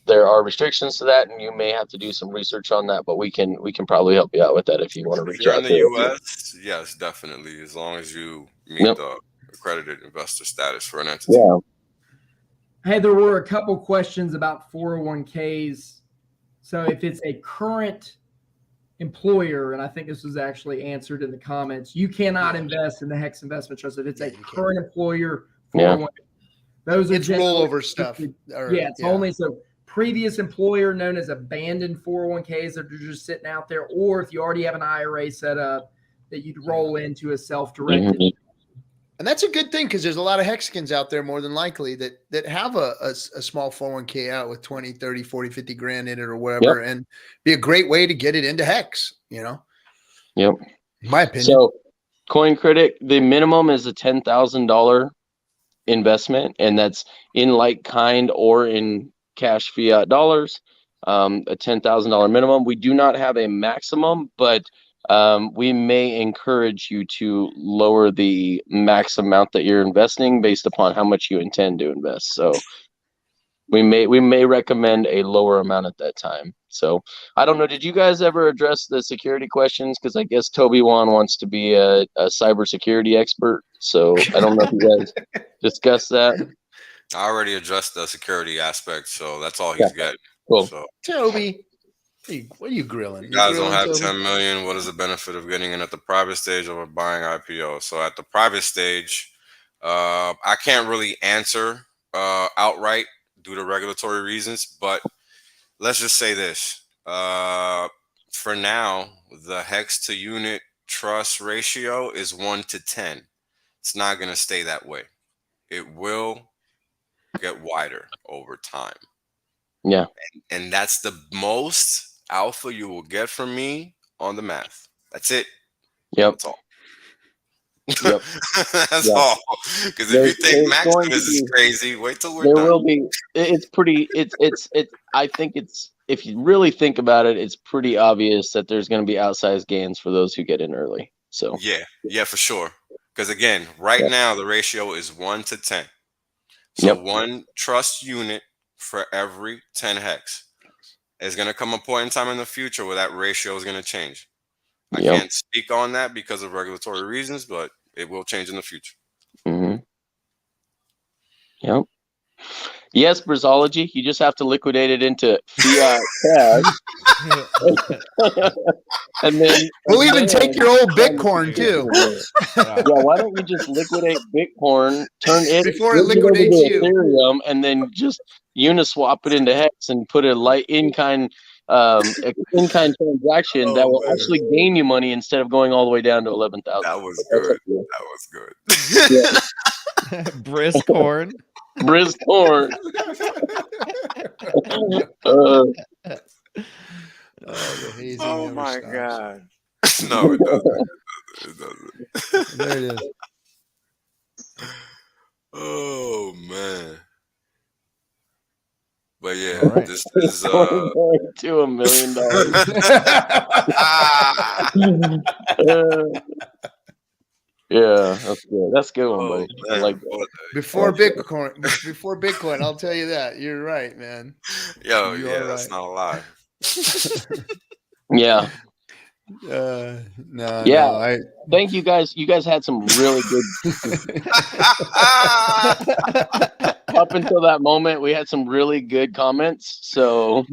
There are restrictions to that, and you may have to do some research on that, but we can probably help you out with that if you want to reach out. If you're in the U.S., yes, definitely, as long as you meet the accredited investor status for an entity. Yeah. Hey, there were a couple questions about 401ks. So if it's a current employer, and I think this was actually answered in the comments, you cannot invest in the Hex Investment Trust if it's a current employer 401k. Those it's rollover stuff. It's only so. Previous employer known as abandoned 401ks that are just sitting out there, or if you already have an IRA set up that you'd roll into a self-directed. And that's a good thing, because there's a lot of Hexicans out there, more than likely, that have a small 401k out with 20, 30, 40, 50 grand in it or whatever, and be a great way to get it into Hex, Yep. In my opinion. So Coin Critic, the minimum is a $10,000 investment, and that's in like kind or in cash fiat dollars, a $10,000 minimum. We do not have a maximum, but we may encourage you to lower the max amount that you're investing based upon how much you intend to invest. So we may recommend a lower amount at that time. So I don't know. Did you guys ever address the security questions? Because I guess Toby Wan wants to be a cybersecurity expert. So I don't know if you guys discussed that. I already addressed the security aspect, so that's all he's got. Cool. So, Toby, what are you grilling? You guys don't have 10 million. What is the benefit of getting in at the private stage over buying IPO? So at the private stage, I can't really answer outright due to regulatory reasons, but let's just say this. For now, the Hex to unit trust ratio is 1 to 10. It's not going to stay that way. It will get wider over time. Yeah. And that's the most alpha you will get from me on the math. That's it. Yep. That's all. Yep. That's all. Because if you think max this is crazy, wait till we're done. There will be. It's pretty. It's. I think it's. If you really think about it, it's pretty obvious that there's going to be outsized gains for those who get in early. So. Yeah, for sure. Because again, right now the ratio is 1 to 10. So one trust unit for every 10 Hex. There's going to come a point in time in the future where that ratio is going to change. I can't speak on that because of regulatory reasons, but it will change in the future. Yep. Yes, Brizology, you just have to liquidate it into fiat cash. And then we'll even take your old Bitcoin too. Yeah, why don't you just liquidate Bitcoin, turn it Before it switch over liquidates to you. Ethereum, and then just Uniswap it into Hex and put a light in-kind transaction that will actually gain you money instead of going all the way down to 11,000. That was good. That was good. Brizcorn. Brizcorn. The hazing Oh never my stops. god. No, it doesn't. It doesn't. There it is. Oh man. But yeah, All right. this is to $1 million. Yeah, that's good. That's a good one, buddy. I like that. Before Bitcoin, I'll tell you that. You're right, man. Yo, You yeah, are that's right. not a lie. Yeah. No. Thank you guys. You guys had some really good. Up until that moment, we had some really good comments. So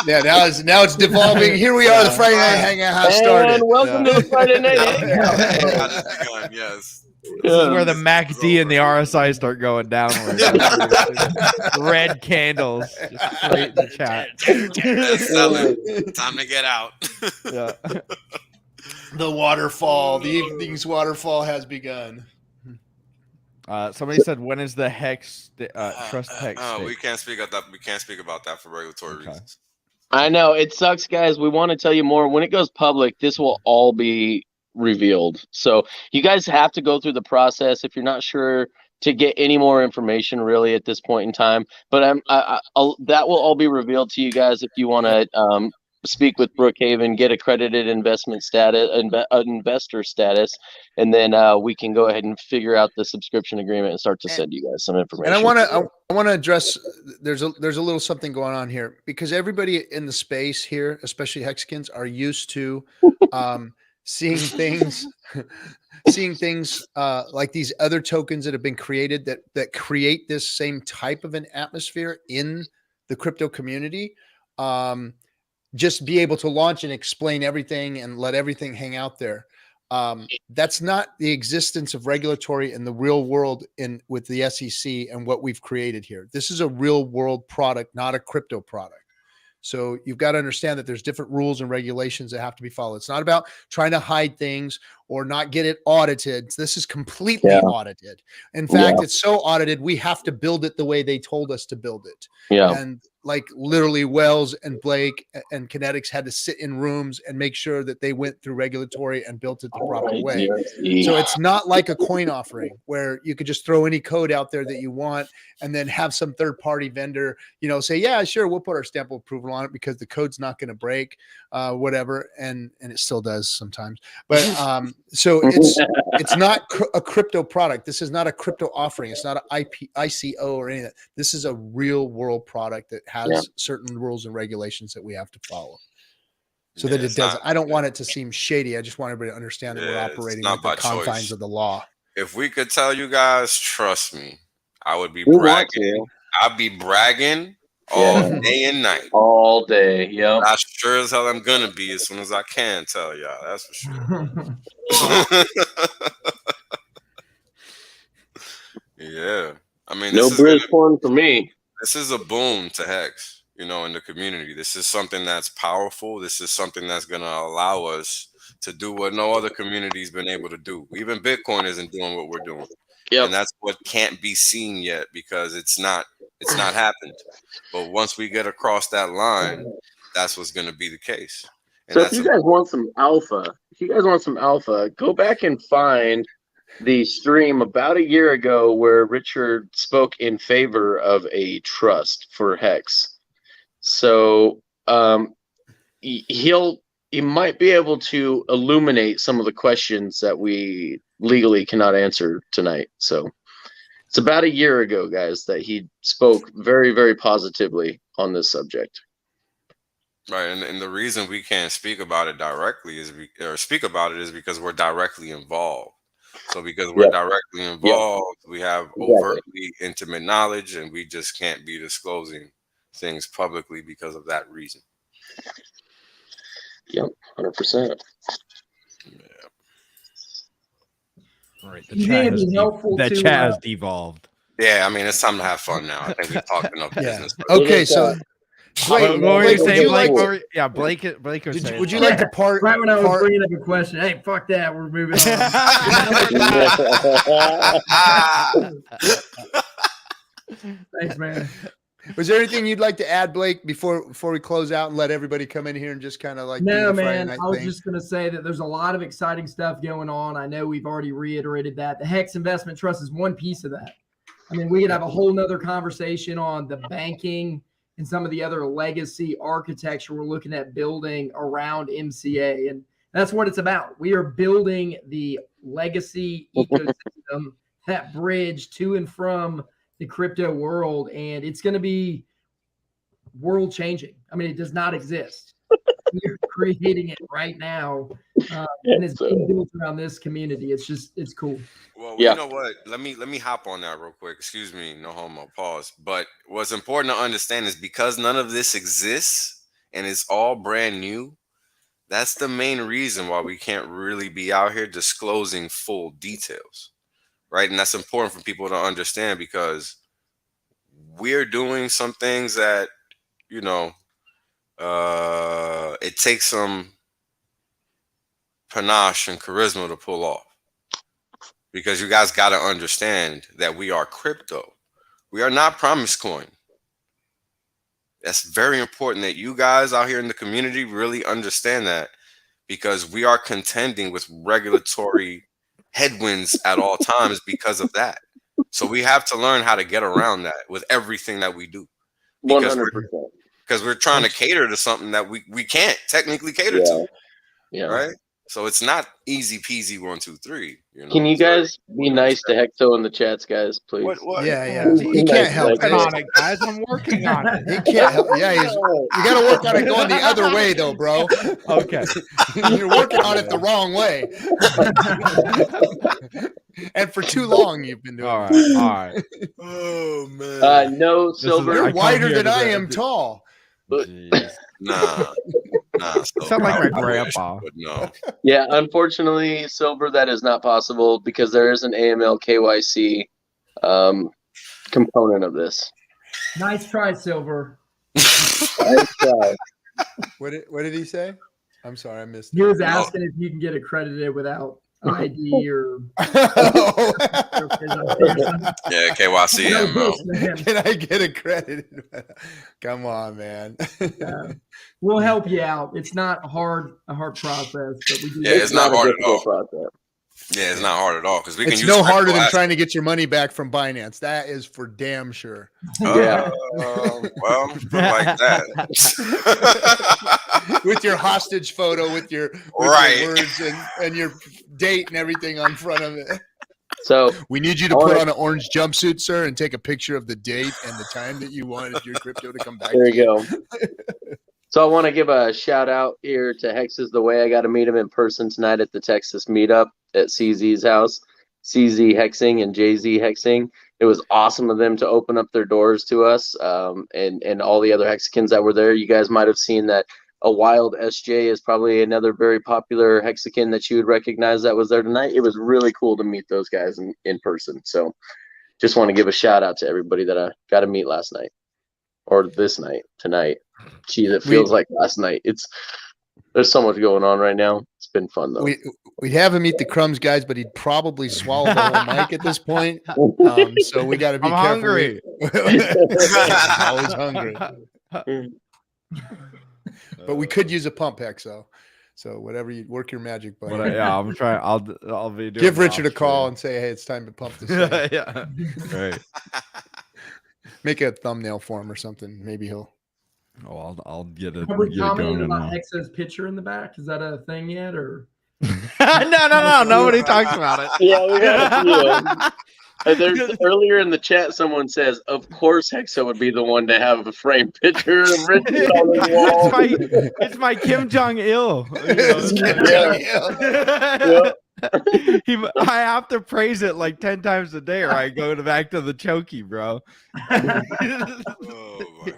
yeah, now it's devolving. Here we are. The Friday Night Hangout has started. And welcome to the Friday Night Hangout. That has begun, yes. This is where the MACD and the RSI start going downward. Red candles just straight in the chat. Let's sell it. Time to get out. Yeah. The waterfall, the evening's waterfall has begun. Somebody said, when is the Hex trust Hex? We can't speak about that. We can't speak about that for regulatory reasons. I know it sucks, guys. We want to tell you more. When it goes public, this will all be revealed. So you guys have to go through the process if you're not sure to get any more information really at this point in time. But that will all be revealed to you guys if you want to speak with Brookhaven, get accredited investment status, investor status, and then we can go ahead and figure out the subscription agreement and start to send you guys some information. And I want to address there's a little something going on here because everybody in the space here, especially Hexicans, are used to seeing things like these other tokens that have been created that create this same type of an atmosphere in the crypto community. Just be able to launch and explain everything and let everything hang out there. That's not the existence of regulatory in the real world with the SEC and what we've created here. This is a real world product, not a crypto product. So you've got to understand that there's different rules and regulations that have to be followed. It's not about trying to hide things or not get it audited. This is completely audited. In fact, it's so audited, we have to build it the way they told us to build it. Yeah. And like literally Wells and Blake and KNTX had to sit in rooms and make sure that they went through regulatory and built it the proper way. So it's not like a coin offering where you could just throw any code out there that you want and then have some third party vendor, say, yeah, sure, we'll put our stamp of approval on it because the code's not going to break, whatever. And it still does sometimes. But so it's not a crypto product. This is not a crypto offering. It's not an ICO or anything. This is a real world product that has certain rules and regulations that we have to follow. So that it doesn't. I don't want it to seem shady. I just want everybody to understand that we're operating with the confines of the law. If we could tell you guys, trust me, I would be bragging. I'd be bragging all day and night. All day, yeah. I sure as hell I'm gonna be as soon as I can tell y'all. That's for sure. Yeah. I mean, no Brizcorn for me. This is a boom to Hex, in the community. This is something that's powerful. This is something that's going to allow us to do what no other community's been able to do. Even Bitcoin isn't doing what we're doing. And that's what can't be seen yet because it's not happened. But once we get across that line, that's what's going to be the case. And so if you guys want some alpha, go back and find the stream about a year ago where Richard spoke in favor of a trust for Hex. So he might be able to illuminate some of the questions that we legally cannot answer tonight. So it's about a year ago, guys, that he spoke very, very positively on this subject. Right, and the reason we can't speak about it directly is because we're directly involved. So because we're directly involved, we have overtly intimate knowledge, and we just can't be disclosing things publicly because of that reason. Yep, 100%. All right, the chat has devolved. Yeah, I mean, it's time to have fun now. I think we've talked enough business. Okay, so Blake, what were you saying, Blake? Blake was saying. Would you like to part? Right when I was bringing up a question, hey, fuck that, we're moving on. Thanks, man. Was there anything you'd like to add, Blake, before we close out and let everybody come in here and just kind of like no, man. I was just going to say that there's a lot of exciting stuff going on. I know we've already reiterated that. The Hex Investment Trust is one piece of that. I mean, we could have a whole nother conversation on the banking and some of the other legacy architecture we're looking at building around MCA. And that's what it's about. We are building the legacy ecosystem, that bridge to and from the crypto world, and it's going to be world changing. I mean, it does not exist. We're creating it right now, and it's being built around this community. It's cool. Well, you know what? Let me hop on that real quick. Excuse me, no homo. Pause. But what's important to understand is because none of this exists and it's all brand new. That's the main reason why we can't really be out here disclosing full details. Right. And that's important for people to understand because we're doing some things that, it takes some panache and charisma to pull off. Because you guys got to understand that we are crypto. We are not promise coin. That's very important that you guys out here in the community really understand that because we are contending with regulatory headwinds at all times because of that. So we have to learn how to get around that with everything that we do. Because 100%. We're trying to cater to something that we can't technically cater to. Yeah. Right? So it's not easy peasy 1, 2, 3. Can you guys be nice to Hexo in the chats, guys, please? What? Yeah. He can't help it. On it, guys. I'm working on it. He can't help. Yeah, you got to work on it going the other way, though, bro. Okay. You're working on it the wrong way. And for too long, you've been doing. All right. Oh man. No, Silver. You're wider than I am tall. Nah. Sound like my grandpa. No. Yeah, unfortunately, Silver, that is not possible because there is an AML KYC component of this. Nice try, Silver. Nice try. What did he say? I'm sorry, I missed it. He was asking if you can get accredited without ID or yeah, KYC. Can I get accredited? Come on, man. We'll help you out. It's not a hard process, but we do. Yeah, it's not hard at all. Yeah, it's not hard at all because we can. It's use no harder than trying to get your money back from Binance. That is for damn sure. Yeah. Well, like that. With your hostage photo, with your words and your date and everything on front of it. So we need you to put on an orange jumpsuit, sir, and take a picture of the date and the time that you wanted your crypto to come back. There you go. So I want to give a shout out here to Hex's The Way. I got to meet him in person tonight at the Texas meetup at CZ's house, CZ Hexing and JZ Hexing. It was awesome of them to open up their doors to us and all the other Hexicans that were there. You guys might have seen that a Wild SJ is probably another very popular Hexican that you would recognize that was there tonight. It was really cool to meet those guys in person. So just want to give a shout out to everybody that I got to meet last night or this night, tonight. Geez, it feels like last night. There's so much going on right now. It's been fun though. We'd have him eat the crumbs, guys, but he'd probably swallow the whole mic at this point. So we got to be careful. Hungry. Always hungry. But we could use a pump, Hexo. So whatever you work your magic, buddy. Yeah, I'm trying. I'll be doing. Give Richard a call and say, "Hey, it's time to pump this." Yeah. Right. Make a thumbnail for him or something. Maybe he'll. Oh, I'll get it. Have we commented about Hexo's picture in the back? Is that a thing yet, or? No. Nobody talks about it. Yeah, we got there's earlier in the chat, someone says, "Of course, Hexo would be the one to have a framed picture of Richard on the wall." It's my Kim Jong Il. I have to praise it like 10 times a day, or I go back to the chokey, bro. Oh my god.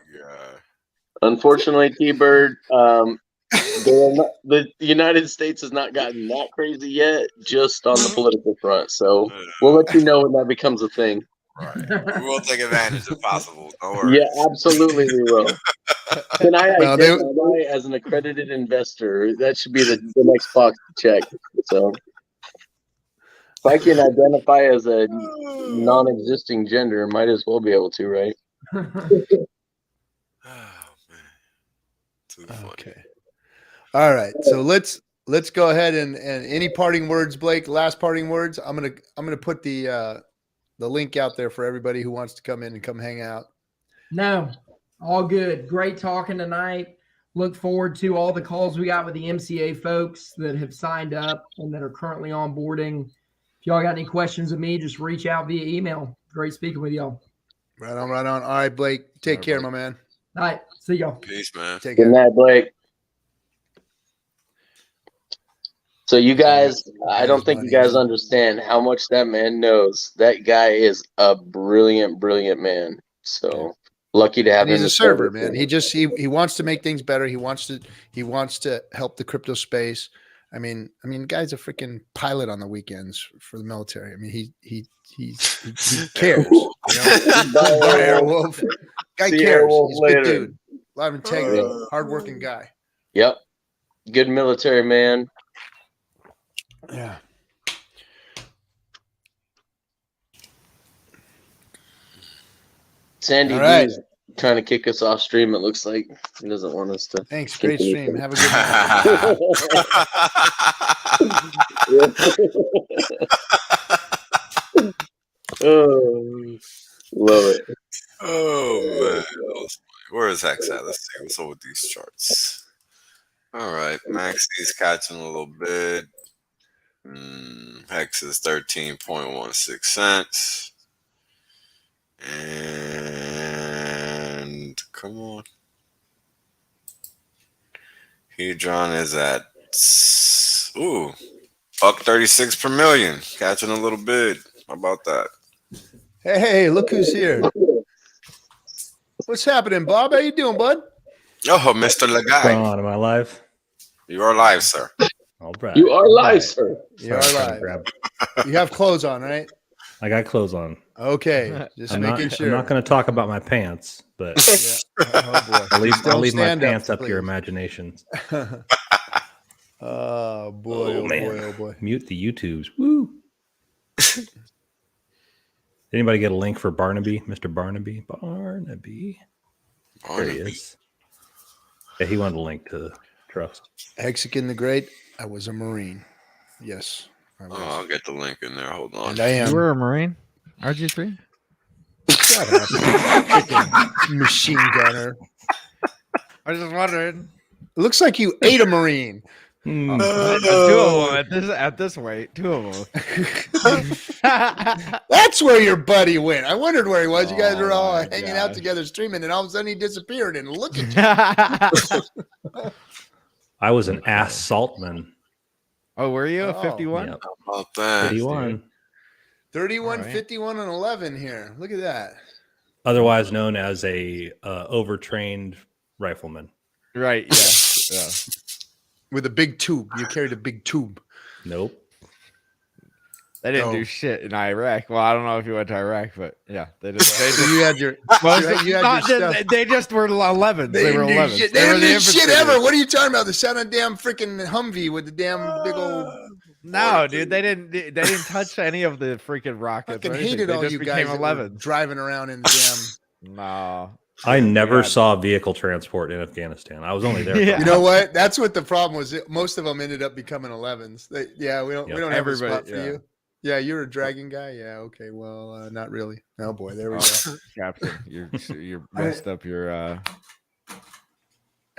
Unfortunately, T-Bird, the United States has not gotten that crazy yet, just on the political front. So we'll let you know when that becomes a thing. Right. We will take advantage if possible. Don't worry. Yeah, absolutely, we will. Can I identify as an accredited investor? That should be the next box to check. So if I can identify as a non-existing gender, might as well be able to, right? Oh man. Too funny. Okay. All right. So let's go ahead and any parting words, Blake? Last parting words. I'm gonna put the link out there for everybody who wants to come in and come hang out. No, all good. Great talking tonight. Look forward to all the calls we got with the MCA folks that have signed up and that are currently onboarding. If y'all got any questions of me, just reach out via email. Great speaking with y'all. Right on, right on. All right, Blake. Take care, my man. All right. See y'all. Peace, man. Take Good care. night, Blake. So you guys, I don't think you guys understand how much that man knows. That guy is a brilliant, brilliant man. So lucky to have And him. he's a server, man. He wants to make things better. He wants to help the crypto space. I mean, guy's a freaking pilot on the weekends for the military. I mean, he cares. You know? Airwolf. Guy cares. He's a good dude. A lot of integrity. Hardworking guy. Yep. Good military man. Yeah. Sandy All right. is trying to kick us off stream. It looks like he doesn't want us to. Thanks. Great stream. Have a good night. Oh, love it. Oh man. Where is Hex at? Let's see what's up with these charts. All right. Maxi's catching a little bit. Hex is 13.16 cents. And come on. Hedron is at buck 36 per million. Catching a little bit. How about that? Hey, look who's here. What's happening, Bob? How you doing, bud? Oh, Mr. What's Lagai. going on? Am I live? You are live, sir. All right. You are All live, right. sir. You are Sorry, live. grab- You have clothes on, right? I got clothes on. Okay, just I'm making not, sure. I'm not going to talk about my pants, but Yeah. Oh, boy. I'll leave Don't my stand pants up to your please. imaginations. Oh boy! Oh, Oh, man. boy! Oh boy! Mute the YouTubes. Woo. Anybody get a link for Barnaby? Mr. Barnaby? Barnaby. There he is. Yeah, he wanted a link to the trust. Hexican the Great. I was a Marine. Yes, I was. Oh, I'll get the link in there. Hold on. And I am. You were a Marine? RG3? Shut up. Freaking machine gunner. I was just wondering. It looks like you ate a Marine. Hmm. Two of them at this weight. Two of them. That's where your buddy went. I wondered where he was. You guys were all Oh, my hanging out gosh. together streaming, and all of a sudden he disappeared. And look at you. I was an ass saltman. Oh, were you a Oh. 51? Yep. How about that? 31. 31, All right. 51, and 11 here. Look at that. Otherwise known as a overtrained rifleman. Right. Yeah. Yeah. With a big tube. You carried a big tube. Nope. They didn't No. do shit in Iraq. Well, I don't know if you went to Iraq, but yeah, they did. They So just, you had your. most, you had not, your stuff. they just were 11s. They were didn't do 11s. shit. They They were didn't the do shit infantry. ever. What are you talking about? The sound of damn freaking Humvee with the damn big old. No, dude, they didn't. They didn't touch any of the freaking rockets. Fucking or anything. hated They all just you became guys that were 11s. driving around in the damn. No, I never God. saw vehicle transport in Afghanistan. I was only there. Yeah. For You know what? That's what the problem was. Most of them ended up becoming 11s. We don't Yep. have a Everybody, spot for yeah. you. Yeah, you're a dragon guy. Yeah, okay. Well, not really. Oh boy, there we go. Oh, Captain, you're messed up your. I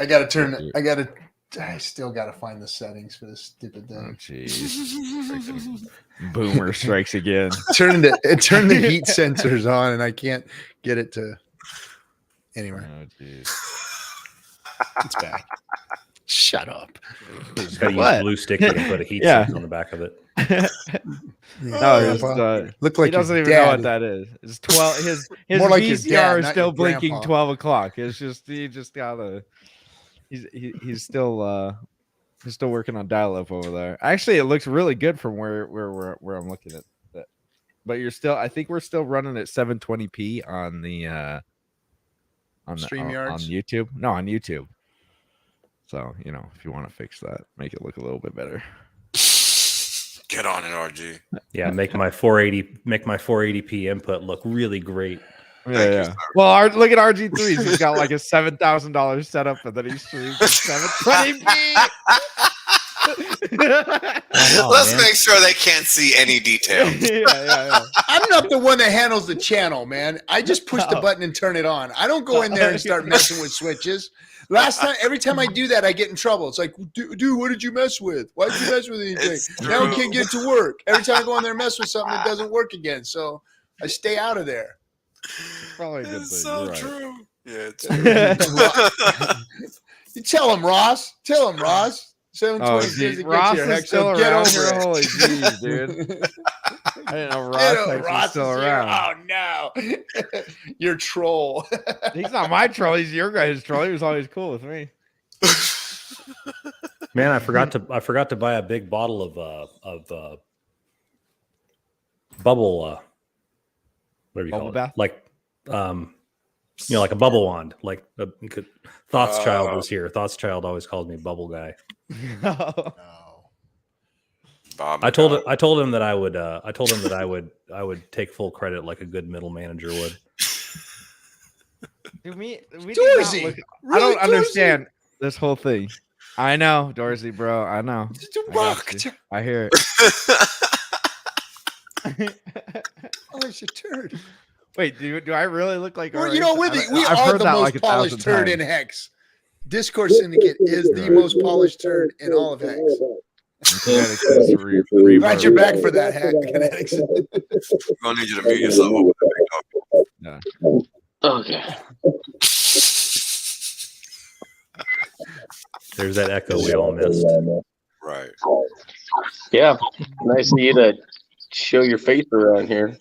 gotta turn. I still gotta find the settings for this stupid Oh thing. jeez, boomer strikes again. Turned the heat sensors on, and I can't get it to. Anyway, Oh jeez. it's back. Shut up. Got to use glue sticky and put a heat sink on the back of it. Look like he doesn't your even know dad. what that is. It's 12. His More like your VCR dad, is not still your blinking grandpa. 12 o'clock. It's just he just gotta. He's still working on dial-up over there. Actually, it looks really good from where I'm looking at that. But I think we're still running at 720p on the on YouTube. No, on YouTube. So, if you want to fix that, make it look a little bit better. Get on it, RG. Yeah, make my 480p input look really great. Yeah. Well, look at RG3's. He's got like a $7,000 setup, and then he streams at 720p. Let's make sure they can't see any details. Yeah. I'm not the one that handles the channel, man. I just push the button and turn it on. I don't go in there and start messing with switches. Every time I do that, I get in trouble. It's like, dude, what did you mess with? Why did you mess with anything? Now we can't get to work. Every time I go in there and mess with something, it doesn't work again. So I stay out of there. It's probably a good It's thing. so You're true. right. Yeah, it's You tell him, Ross. 720 Ross here, is still get around over here. it. Holy jeez, dude. I didn't know Ross is still around. Oh no, you're troll. He's not my troll. He's your guys' troll. He was always cool with me. Man, I forgot to buy a big bottle of bubble. What do you call it? Bath? Like, like a bubble wand. Like Thoughtchild was here. Thoughtchild always called me Bubble Guy. No. I told him that I would take full credit like a good middle manager would. Dorsey, I don't understand this whole thing. I know, Dorsey, bro. I know. I hear it. Oh, it's a turd. Wait, do I really look like? Well, we are the most polished turd in Hex. Discourse Syndicate is the most polished turd in all of Hex. Glad you're back for that, Kinetics. I'm gonna need you to mute yourself. Yeah. Okay. There's that echo we all missed. Right. Yeah. Nice of you to show your face around here.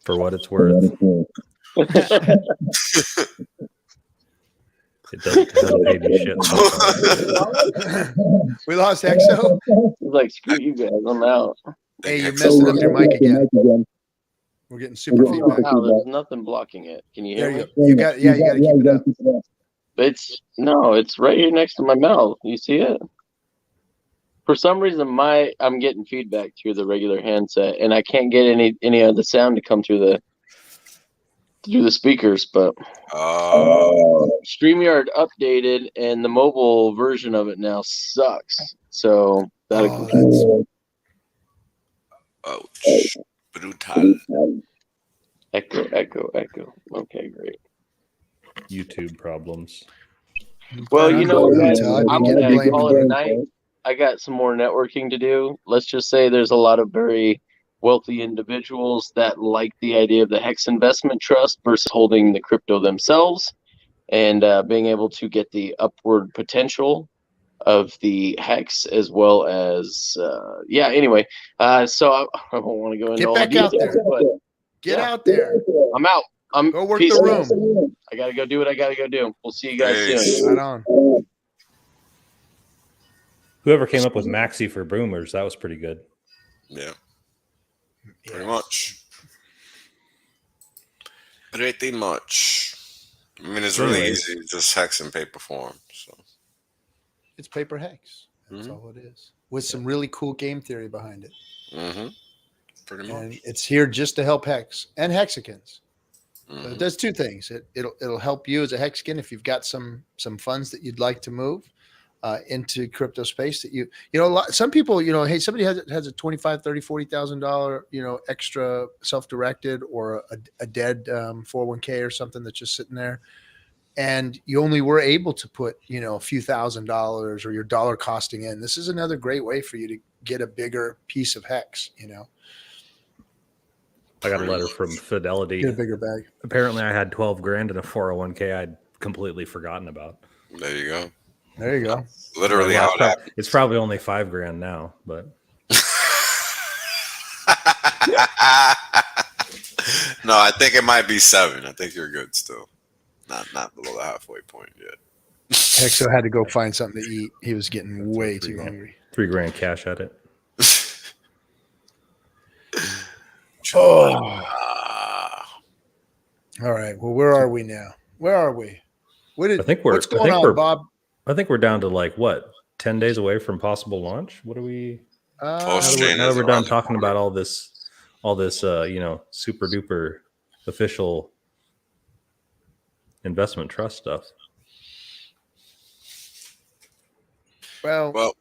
For what it's worth. It doesn't pay me shit. We lost Exo. Like, screw you guys, I'm out. Hey, you're messing up your mic again. We're getting super feedback. Wow, there's nothing blocking it. Can you hear me? You got to keep it up. It's right here next to my mouth. You see it? For some reason, I'm getting feedback through the regular handset, and I can't get any of the sound to come through the speakers. But StreamYard updated, and the mobile version of it now sucks. So Ouch. Brutal. Echo. Okay, great. YouTube problems. Well, you know, guys, I'm gonna gonna call it a night. I got some more networking to do. Let's just say there's a lot of very wealthy individuals that like the idea of the Hex Investment Trust versus holding the crypto themselves, and being able to get the upward potential of the Hex, as well as anyway, so I don't want to go into all the details, but Get out there. I'm out. Go work the room. I gotta go do what I gotta go do. We'll see you guys soon. Right on. Whoever came up with Maxi for boomers, that was pretty good. Yeah. Pretty much. Pretty much. I mean, it's really easy. Just Hex in paper form. So It's paper Hex. That's all it is. With some really cool game theory behind it. Mm-hmm. Pretty much. And it's here just to help Hex and Hexicans. So it does two things. It'll help you as a Hexican if you've got some funds that you'd like to move into crypto space that some people, hey, somebody has a $25,000, $30,000, $40,000, extra self-directed or a dead 401k or something that's just sitting there. And you only were able to put, a few $1,000s or your dollar costing in. This is another great way for you to get a bigger piece of Hex, I got a letter from Fidelity. Get a bigger bag. Apparently I had 12 grand in a 401k I'd completely forgotten about. There you go. There you go. Literally Well, how it happened. it's probably only $5,000 now, but No, I think it might be 7. I think you're good still. Not below the halfway point yet. Hexo had to go find something to eat. He was getting way too hungry. $3,000 cash at it. Oh. All right. Well, where are we now? Where are we? What's going on, Bob? I think we're down to like what, 10 days away from possible launch. What are we? Now that we're done talking about all this, super duper official investment trust stuff. Well,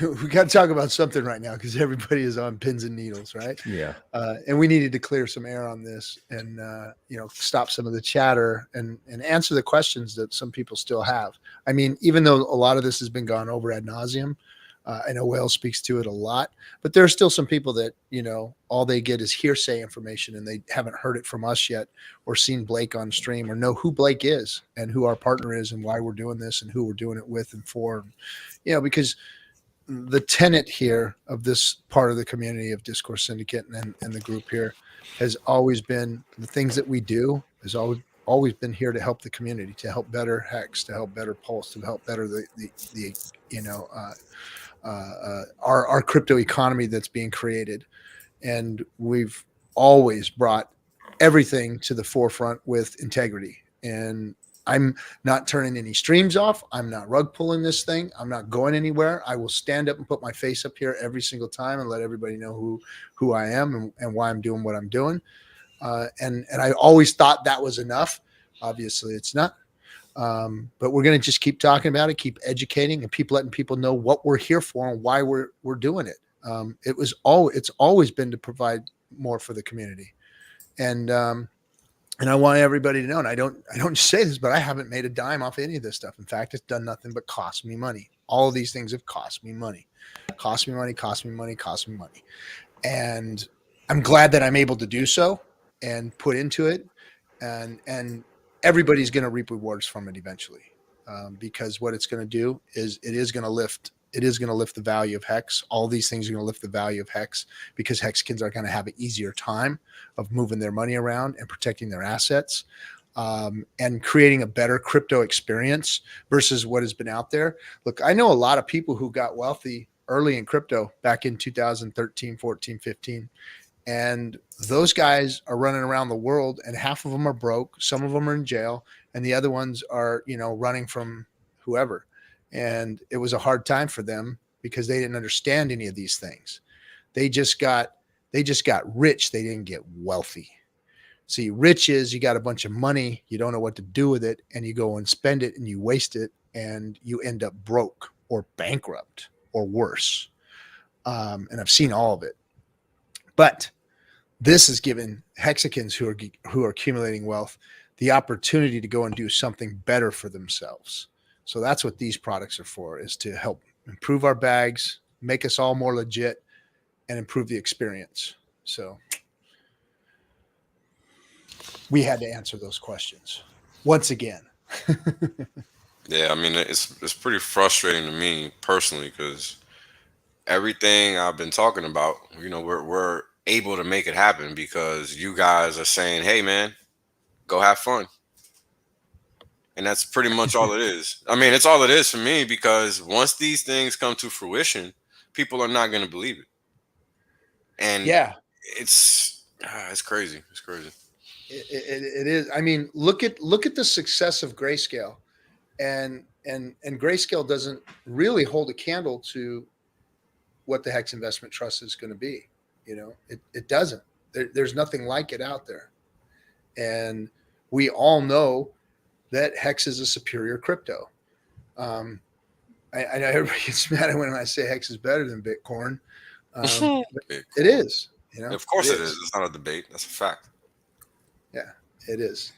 we got to talk about something right now because everybody is on pins and needles, right? Yeah. And we needed to clear some air on this and, stop some of the chatter and answer the questions that some people still have. I mean, even though a lot of this has been gone over ad nauseum, I know Wales speaks to it a lot, but there are still some people that, all they get is hearsay information and they haven't heard it from us yet or seen Blake on stream or know who Blake is and who our partner is and why we're doing this and who we're doing it with and for, because the tenet here of this part of the community of Discourse Syndicate and the group here has always been the things that we do has always been here to help the community, to help better Hex, to help better Pulse, to help better our crypto economy that's being created. And we've always brought everything to the forefront with integrity. And I'm not turning any streams off. I'm not rug pulling this thing. I'm not going anywhere. I will stand up and put my face up here every single time and let everybody know who I am and why I'm doing what I'm doing. And I always thought that was enough. Obviously it's not. But we're going to just keep talking about it, keep educating and letting people know what we're here for and why we're doing it. It's always been to provide more for the community. And I want everybody to know, and I don't just say this, but I haven't made a dime off any of this stuff. In fact, it's done nothing but cost me money. All of these things have cost me money. And I'm glad that I'm able to do so and put into it. And everybody's going to reap rewards from it eventually, because what it's going to do is it is going to lift the value of Hex. All these things are going to lift the value of Hex because Hexicans are going to have an easier time of moving their money around and protecting their assets, and creating a better crypto experience versus what has been out there. Look, I know a lot of people who got wealthy early in crypto back in 2013, 14, 15. And those guys are running around the world and half of them are broke. Some of them are in jail and the other ones are, running from whoever. And it was a hard time for them because they didn't understand any of these things. They just got rich. They didn't get wealthy. See, rich is you got a bunch of money. You don't know what to do with it. And you go and spend it and you waste it and you end up broke or bankrupt or worse. And I've seen all of it. But this has given Hexicans who are accumulating wealth the opportunity to go and do something better for themselves. So that's what these products are for, is to help improve our bags, make us all more legit, and improve the experience. So we had to answer those questions once again. Yeah, I mean, it's pretty frustrating to me personally because everything I've been talking about, we're able to make it happen because you guys are saying, hey, man, go have fun. And that's pretty much all it is. I mean, it's all it is for me because once these things come to fruition, people are not going to believe it. And yeah, it's crazy. It's crazy. It is. I mean, look at the success of Grayscale, and Grayscale doesn't really hold a candle to what the Hex Investment Trust is going to be. It doesn't. There's nothing like it out there, and we all know that Hex is a superior crypto. I know everybody gets mad at when I say Hex is better than Bitcoin. It is. Of course it is. It's not a debate. That's a fact. Yeah, it is.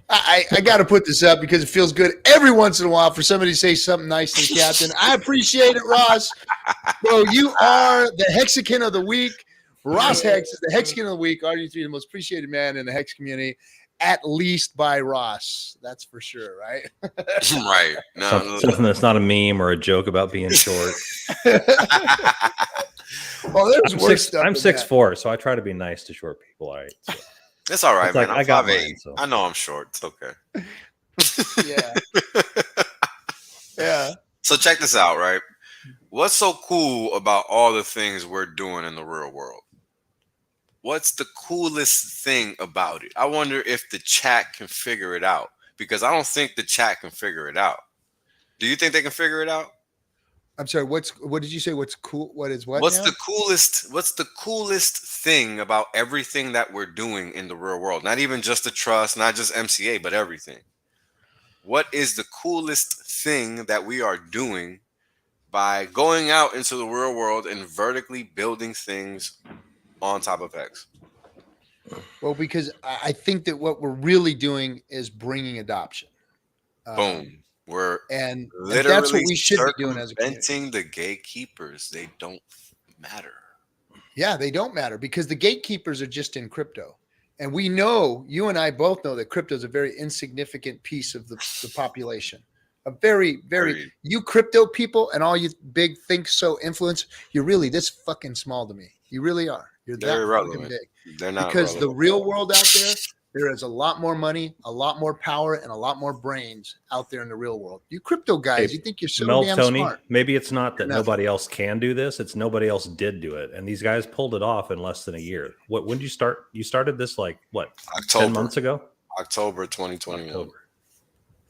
I got to put this up because it feels good every once in a while for somebody to say something nice to the captain. I appreciate it, Ross. Bro, you are the Hexican of the week. Ross Hex is the Hexican of the week. RG3, the most appreciated man in the Hex community. at least buy Ross. That's for sure, right? Right. No, Something that's not a meme or a joke about being short. Well, there's worse stuff. I'm 6'4", so I try to be nice to short people. All right. So. It's all right, It's man. like, I'm I got 5'8". mine, so. I know I'm short. It's okay. Yeah. Yeah. So check this out, right? What's so cool about all the things we're doing in the real world? What's the coolest thing about it? I wonder if the chat can figure it out, because I don't think the chat can figure it out. Do you think they can figure it out? I'm sorry. What did you say? What's cool? What is what? What's now? the coolest thing about everything that we're doing in the real world? Not even just the trust, not just MCA, but everything. What is the coolest thing that we are doing by going out into the real world and vertically building things on top of Hex? Well, because I think that what we're really doing is bringing adoption. Boom. We're and literally that's what we should be doing as a community. circumventing the gatekeepers. They don't matter. Yeah, they don't matter because the gatekeepers are just in crypto. And we know, you and I both know that crypto is a very insignificant piece of the population. A very, very, you crypto people and all you big think so influence, you're really this fucking small to me. You really are. You're that fucking big. They're not because relevant. The real world out there is a lot more money, a lot more power, and a lot more brains out there in the real world. You crypto guys, you think you're so damn smart. Maybe it's not that nobody else can do this. It's nobody else did do it. And these guys pulled it off in less than a year. When did you start? You started this like what? October. 10 months ago? October 2021. October.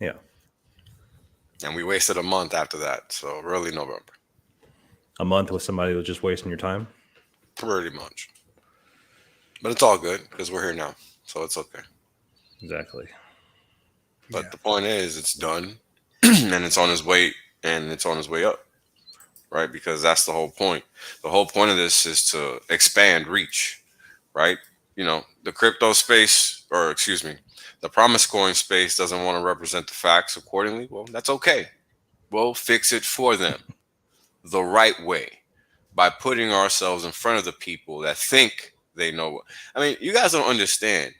Yeah. And we wasted a month after that. So early November. A month with somebody who was just wasting your time? Pretty much. But it's all good because we're here now. So it's okay. Exactly. But the point is, it's done and it's on its way up, right? Because that's the whole point. The whole point of this is to expand reach, right? You know, the crypto space, or excuse me, the promise coin space doesn't want to represent the facts accordingly. Well, that's okay. We'll fix it for them the right way by putting ourselves in front of the people that think they know. I mean, you guys don't understand.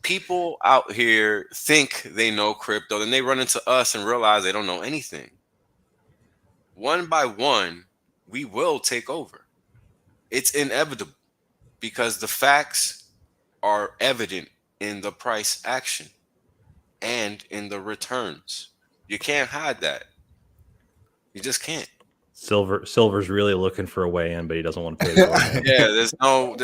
People out here think they know crypto, then they run into us and realize they don't know anything. One by one, we will take over. It's inevitable because the facts are evident in the price action and in the returns. You can't hide that. You just can't. Silver's really looking for a way in, but he doesn't want to pay the Yeah, there's no.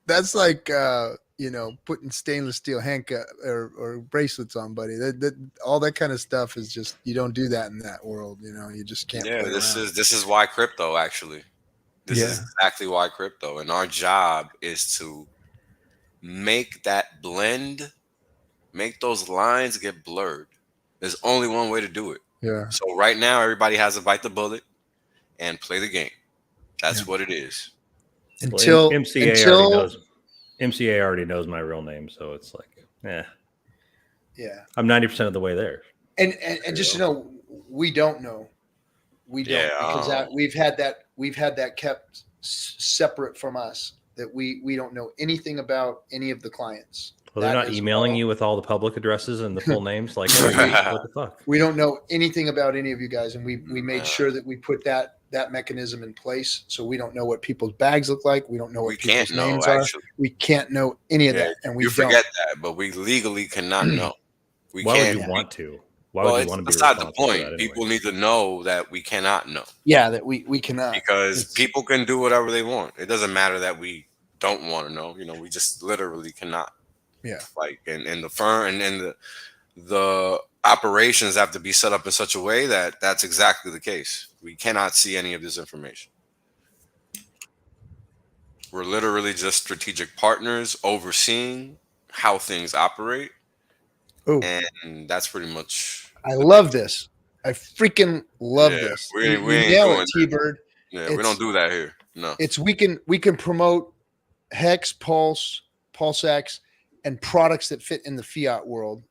That's like you know, putting stainless steel handcuff or bracelets on, buddy. That all that kind of stuff is just, you don't do that in that world. You know, you just can't. Yeah, this is why crypto actually. This is exactly why crypto, and our job is to make that blend. Make those lines get blurred. There's only one way to do it. Yeah. So right now, everybody has to bite the bullet and play the game. That's what it is. Until MCA already knows my real name, so it's like, yeah. I'm 90% of the way there. And just to know, we don't know. We don't, because we've had that kept separate from us. That we don't know anything about any of the clients. Well, they're not emailing you with all the public addresses and the full names. Like, what the fuck? We don't know anything about any of you guys, and we made sure that we put that mechanism in place, so we don't know what people's bags look like. We don't know what people's names are. We can't know any of that, and we forget that, but we legally cannot know. Why would you want to? Why would you want to be? That's not the point. People need to know that we cannot know. Yeah, that we cannot, because people can do whatever they want. It doesn't matter that we don't want to know. You know, we just literally cannot. Yeah, like and the firm and the operations have to be set up in such a way that that's exactly the case. We cannot see any of this information. We're literally just strategic partners overseeing how things operate. Oh, and that's pretty much. I love this. I freaking love this. We ain't doing T-Bird. Yeah, we don't do that here. No, it's we can promote Hex, Pulse, PulseX, and products that fit in the fiat world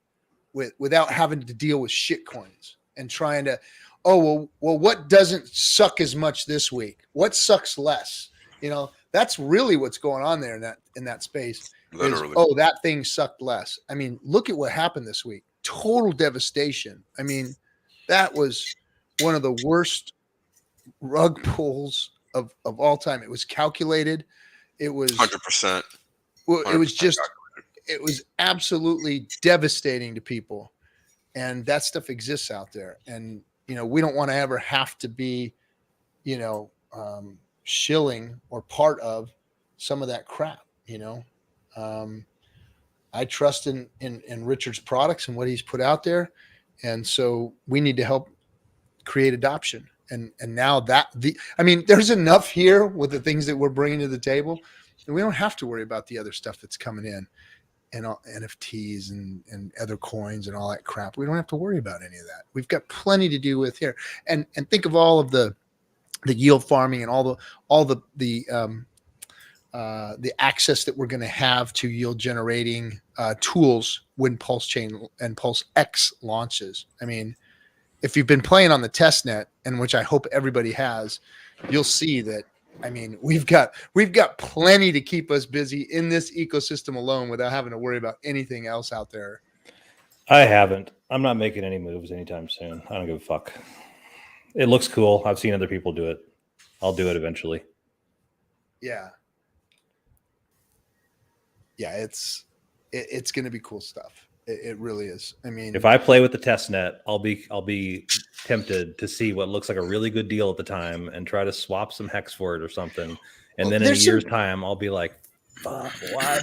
without having to deal with shit coins and trying to, well, what doesn't suck as much this week? What sucks less? You know, That's really what's going on there in that space. Literally. Oh, that thing sucked less. I mean, look at what happened this week. Total devastation. I mean, that was one of the worst rug pulls of all time. It was calculated. It was 100%. Well, it was just, it was absolutely devastating to people. And that stuff exists out there. And, we don't want to ever have to be, shilling or part of some of that crap, I trust in Richard's products and what he's put out there. And so we need to help create adoption. And now there's enough here with the things that we're bringing to the table, and we don't have to worry about the other stuff that's coming in and all NFTs and other coins and all that crap. We don't have to worry about any of that. We've got plenty to do with here. And think of all of the yield farming and all the access that we're going to have to yield generating tools when Pulse Chain and Pulse X launches. I mean, if you've been playing on the test net, and which I hope everybody has, you'll see that. I mean, we've got plenty to keep us busy in this ecosystem alone without having to worry about anything else out there. I haven't. I'm not making any moves anytime soon. I don't give a fuck. It looks cool. I've seen other people do it. I'll do it eventually. Yeah. Yeah, it's going to be cool stuff. It really is. I mean, if I play with the test net, I'll be tempted to see what looks like a really good deal at the time and try to swap some hex for it or something. And then in a year's time, I'll be like, fuck,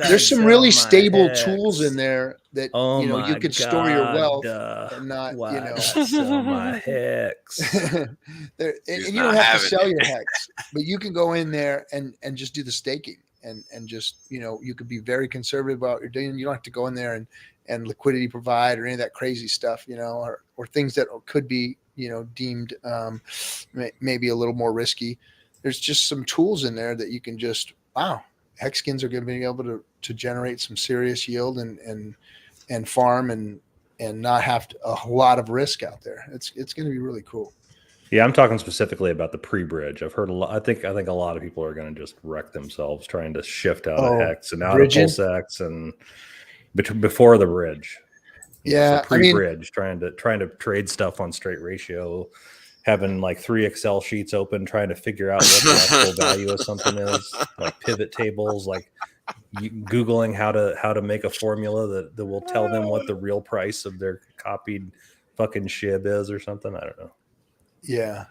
there's some really stable tools in there that you could store your wealth and not, sell my hex. And you don't have to sell your hex, but you can go in there and just do the staking and just, you could be very conservative about what you're doing. You don't have to go in there and liquidity provide or any of that crazy stuff, or things that could be, deemed maybe a little more risky. There's just some tools in there that you can just, Hexicans are going to be able to generate some serious yield and farm and not have a lot of risk out there. It's going to be really cool. Yeah, I'm talking specifically about the pre-bridge. I've heard a lot. I think a lot of people are going to just wreck themselves trying to shift out of Hex and out of Pulse X and before the bridge. Yeah, so pre-bridge, trying to trade stuff on straight ratio, having like 3 Excel sheets open, trying to figure out what the actual value of something is, like pivot tables, like Googling how to make a formula that will tell them what the real price of their copied fucking SHIB is or something. I don't know. Yeah.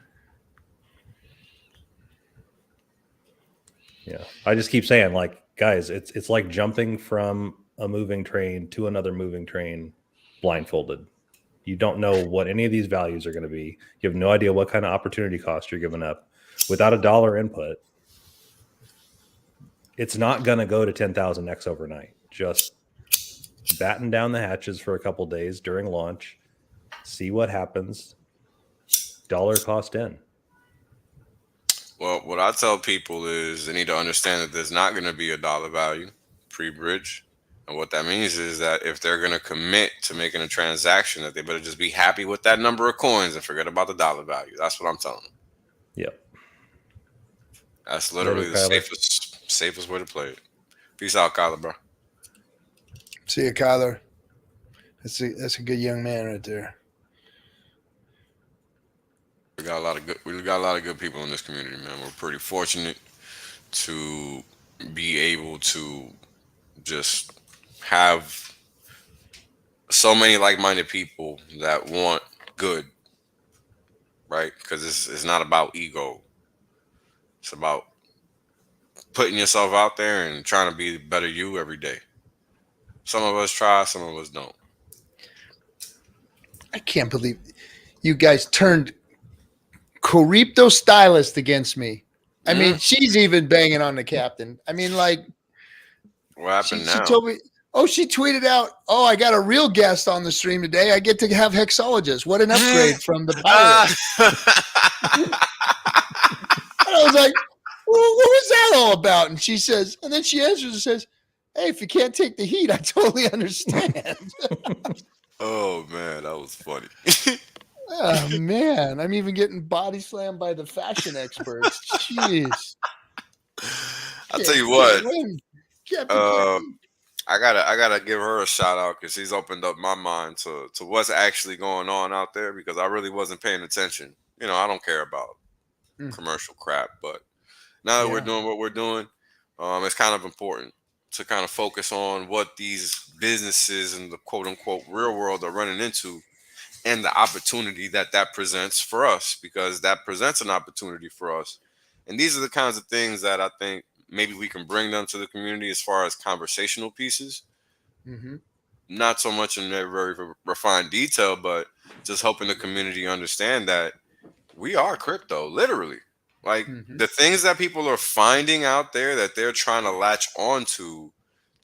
Yeah. I just keep saying, like, guys, it's like jumping from a moving train to another moving train blindfolded. You don't know what any of these values are going to be. You have no idea what kind of opportunity cost you're giving up. Without $1 input, it's not going to go to 10,000x overnight. Just batten down the hatches for a couple days during launch, see what happens. Dollar cost in. Well, what I tell people is they need to understand that there's not going to be a dollar value pre-bridge. And what that means is that if they're going to commit to making a transaction, that they better just be happy with that number of coins and forget about the dollar value. That's what I'm telling them. Yep. That's literally the safest way to play it. Peace out, Kyler, bro. See you, Kyler. That's a good young man right there. We got a lot of good people in this community, man. We're pretty fortunate to be able to just have so many like-minded people that want good, right? Because it's not about ego. It's about putting yourself out there and trying to be better you every day. Some of us try, some of us don't. I can't believe you guys turned Corripto Stylist against me. I mean, she's even banging on the captain. I mean, like, what happened now? She told me, she tweeted out, I got a real guest on the stream today. I get to have Hexologist. What an upgrade from the pilot. And I was like, well, what was that all about? And she says, and then she answers and says, hey, if you can't take the heat, I totally understand. Oh, man, that was funny. Oh, man. I'm even getting body slammed by the fashion experts. Jeez. I'll tell you what. Captain I gotta give her a shout out because she's opened up my mind to what's actually going on out there because I really wasn't paying attention. You know, I don't care about commercial crap, but now that we're doing what we're doing, it's kind of important to kind of focus on what these businesses in the quote unquote real world are running into and the opportunity that presents for us, because that presents an opportunity for us. And these are the kinds of things that I think maybe we can bring them to the community as far as conversational pieces. Not so much in a very refined detail, but just helping the community understand that we are crypto, literally. Like the things that people are finding out there that they're trying to latch onto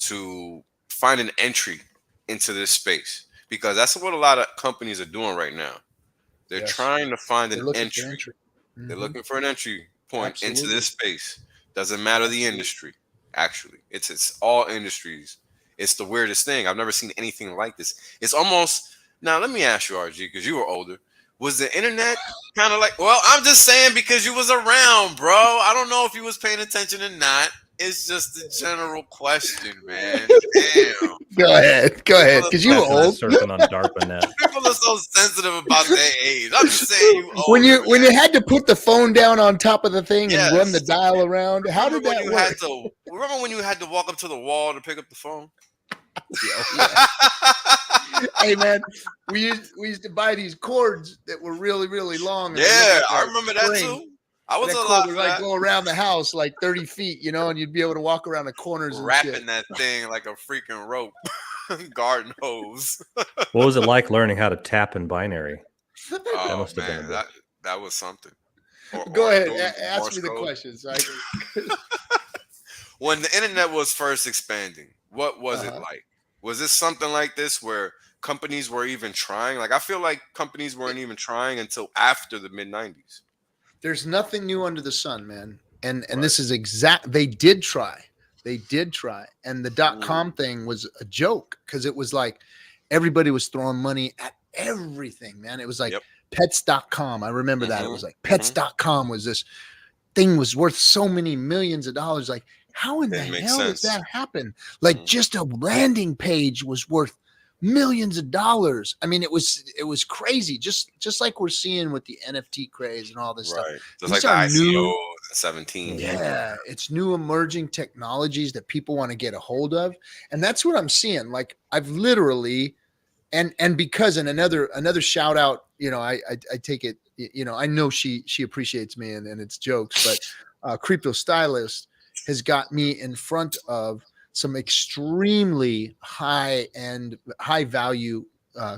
to find an entry into this space, because that's what a lot of companies are doing right now. They're trying to find an entry. They're looking for an entry point into this space. Doesn't matter the industry. Actually, it's all industries. It's the weirdest thing. I've never seen anything like this. It's almost, now let me ask you, RG, because you were older. Was the internet kind of like, well, I'm just saying because you was around, bro. I don't know if you was paying attention or not. It's just a general question, man. Damn. Go ahead, because you were old. Surfing on DARPANet. People are so sensitive about their age. I'm just saying you old. When you had to put the phone down on top of the thing and run the dial around, how did that work? Remember when you had to walk up to the wall to pick up the phone? Hey man, we used to buy these cords that were really, really long. Yeah, I remember that too. I was cord would like go around the house like 30 feet, and you'd be able to walk around the corners and wrapping that thing like a freaking rope, garden hose. What was it like learning how to tap in binary? That must have been that was something. Go ahead, ask me the questions. When the internet was first expanding, what was it like? Was this something like this where companies were even trying? Like, I feel like companies weren't even trying until after the mid-90s. There's nothing new under the sun, man. And this is they did try. And the .com thing was a joke because it was like everybody was throwing money at everything, man. It was like pets.com. I remember that. It was like pets.com was this thing was worth so many millions of dollars. Like, how in the hell did that happen? Like just a landing page was worth millions of dollars. I mean, it was crazy. Just like we're seeing with the NFT craze and all this stuff. Just like the ICO 17. Yeah, it's new emerging technologies that people want to get a hold of. And that's what I'm seeing. Like I've literally and because and another shout out, I take it, I know she appreciates me and it's jokes, but Crypto Stylist has got me in front of some extremely high value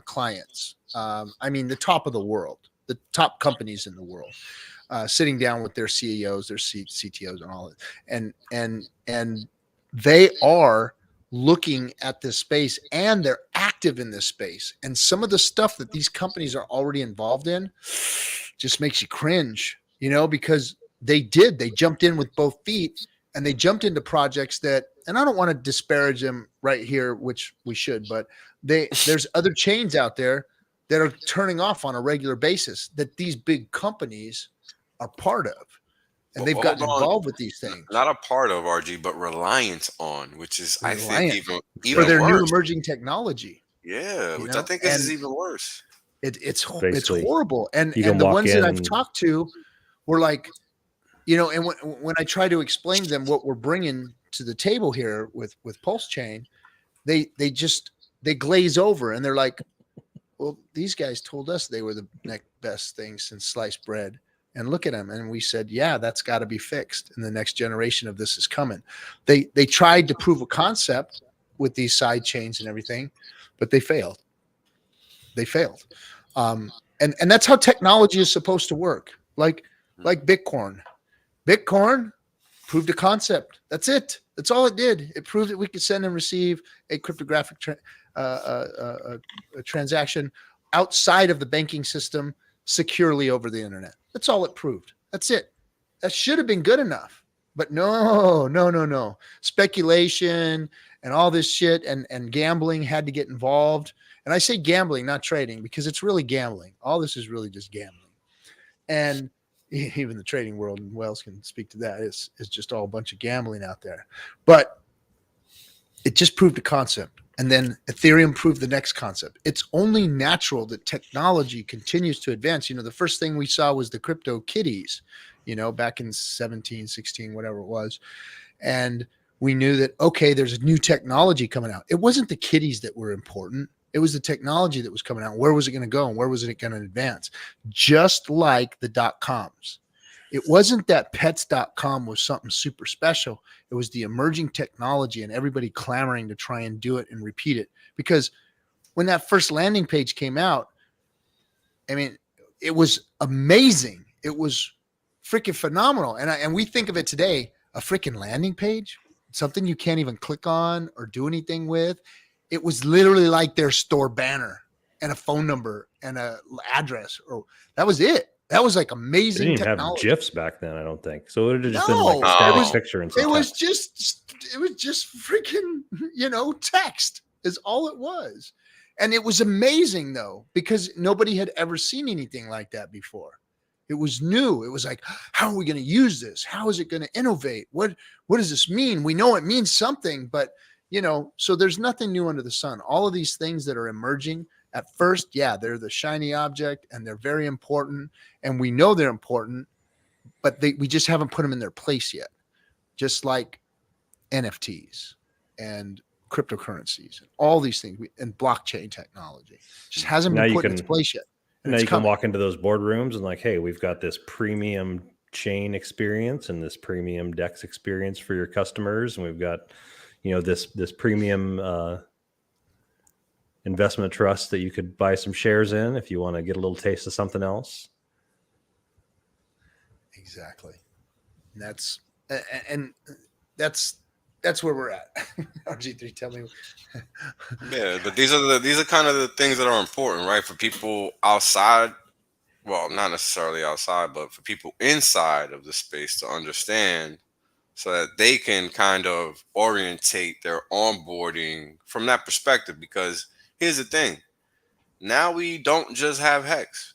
clients. I mean, the top of the world, the top companies in the world, sitting down with their CEOs, their CTOs, and all that, and they are looking at this space and they're active in this space. And some of the stuff that these companies are already involved in just makes you cringe, because they jumped in with both feet. And they jumped into projects that, and I don't want to disparage them right here, which we should, but there's other chains out there that are turning off on a regular basis that these big companies are part of. And they've gotten involved with these things. Not a part of, RG, but reliant on, which is, I think, even for their worse. new emerging technology. Yeah, which I think is even worse. It's horrible. And the ones that I've talked to were like, and when I try to explain to them what we're bringing to the table here with Pulse Chain, they glaze over and they're like, well, these guys told us they were the next best thing since sliced bread. And look at them. And we said, yeah, that's got to be fixed. And the next generation of this is coming. They tried to prove a concept with these side chains and everything, but they failed. And that's how technology is supposed to work. Like Bitcoin. Bitcoin proved a concept. That's it. That's all it did. It proved that we could send and receive a cryptographic a transaction outside of the banking system securely over the internet. That's all it proved. That's it. That should have been good enough. But no. Speculation and all this shit and gambling had to get involved. And I say gambling, not trading, because it's really gambling. All this is really just gambling. And even the trading world, and Wells can speak to that, is just all a bunch of gambling out there. But it just proved a concept. And then Ethereum proved the next concept. It's only natural that technology continues to advance. The first thing we saw was the crypto kitties, back in 17, 16, whatever it was. And we knew that, okay, there's a new technology coming out. It wasn't the kitties that were important. It was the technology that was coming out. Where was it going to go and where was it going to advance? Just like the .coms. It wasn't that pets.com was something super special. It was the emerging technology and everybody clamoring to try and do it and repeat it. Because when that first landing page came out, I mean, it was amazing. It was freaking phenomenal. And we think of it today, a freaking landing page, something you can't even click on or do anything with. It was literally like their store banner and a phone number and a address. Or that was it. That was like amazing. They didn't even have GIFs back then, I don't think. So it would have just been like a static picture and some text. It was just freaking, text is all it was. And it was amazing though, because nobody had ever seen anything like that before. It was new. It was like, how are we going to use this? How is it going to innovate? What does this mean? We know it means something, but so there's nothing new under the sun. All of these things that are emerging at first, yeah, they're the shiny object and they're very important. And we know they're important, but we just haven't put them in their place yet. Just like NFTs and cryptocurrencies and all these things and blockchain technology just hasn't been put in its place yet. Now you can walk into those boardrooms and like, hey, we've got this premium chain experience and this premium DEX experience for your customers. And we've got, this premium investment trust that you could buy some shares in if you want to get a little taste of something else. Exactly. And that's where we're at. RG3, tell me. Yeah, but these are kind of the things that are important, right? For people outside, well, not necessarily outside, but for people inside of the space to understand, so that they can kind of orientate their onboarding from that perspective. Because here's the thing. Now we don't just have Hex.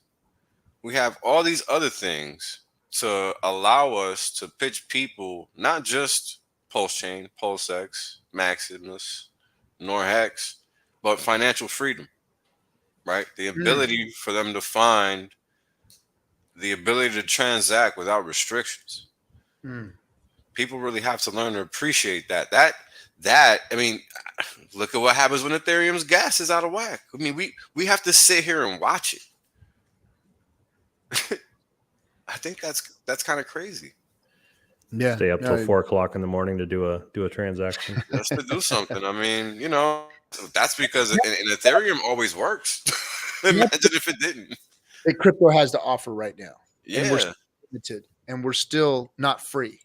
We have all these other things to allow us to pitch people, not just Pulse Chain, PulseX, Maximus, nor Hex, but financial freedom, right? The ability for them to find the ability to transact without restrictions. People really have to learn to appreciate that. I mean, look at what happens when Ethereum's gas is out of whack. I mean, we have to sit here and watch it. I think that's kind of crazy. Yeah. Stay up till 4 o'clock in the morning to do a transaction. Just to do something. I mean, that's because and Ethereum always works. Imagine if it didn't. That crypto has to offer right now. Yeah. And we're still limited and we're still not free.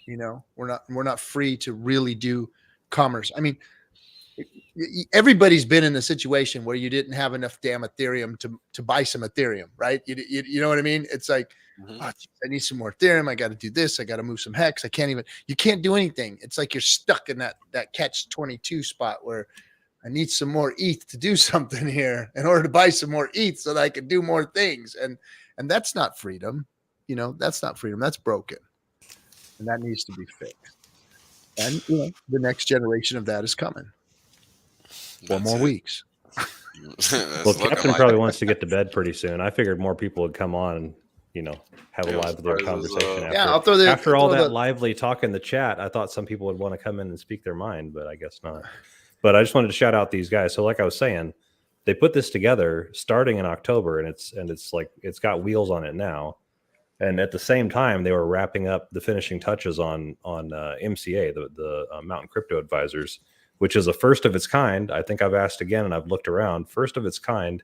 We're not free to really do commerce. I mean, everybody's been in a situation where you didn't have enough damn Ethereum to buy some Ethereum, right? You know what I mean? It's like, I need some more Ethereum. I got to do this. I got to move some Hex. You can't do anything. It's like you're stuck in that catch-22 spot where I need some more ETH to do something here in order to buy some more ETH so that I can do more things. And that's not freedom. That's not freedom. That's broken. And that needs to be fixed. And the next generation of that is coming. 4 more weeks. Well, Captain probably wants to get to bed pretty soon. I figured more people would come on and have a lively conversation. After all that lively talk in the chat, I thought some people would want to come in and speak their mind, but I guess not. But I just wanted to shout out these guys. So like I was saying, they put this together starting in October, and it's like it's got wheels on it now. And at the same time, they were wrapping up the finishing touches on MCA, the Mountain Crypto Advisors, which is a first of its kind. I think I've asked again and I've looked around. First of its kind,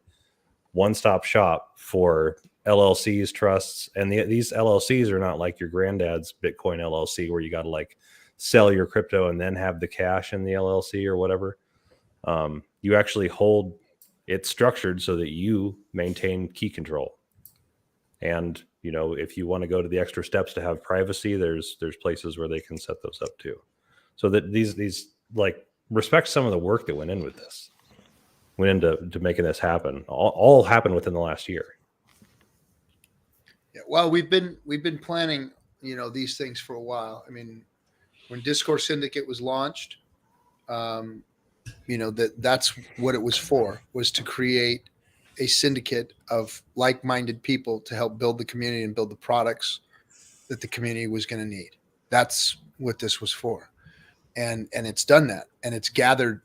one-stop shop for LLCs, trusts. And these LLCs are not like your granddad's Bitcoin LLC where you got to like sell your crypto and then have the cash in the LLC or whatever. You actually hold it structured so that you maintain key control. And if you want to go to the extra steps to have privacy, there's places where they can set those up too. So that these like respect some of the work that went in with this, went into making this happen. All happened within the last year. Yeah, well, we've been planning, these things for a while. I mean, when Discourse Syndicate was launched, that's what it was for, was to create a syndicate of like-minded people to help build the community and build the products that the community was going to need. That's what this was for. And it's done that. And it's gathered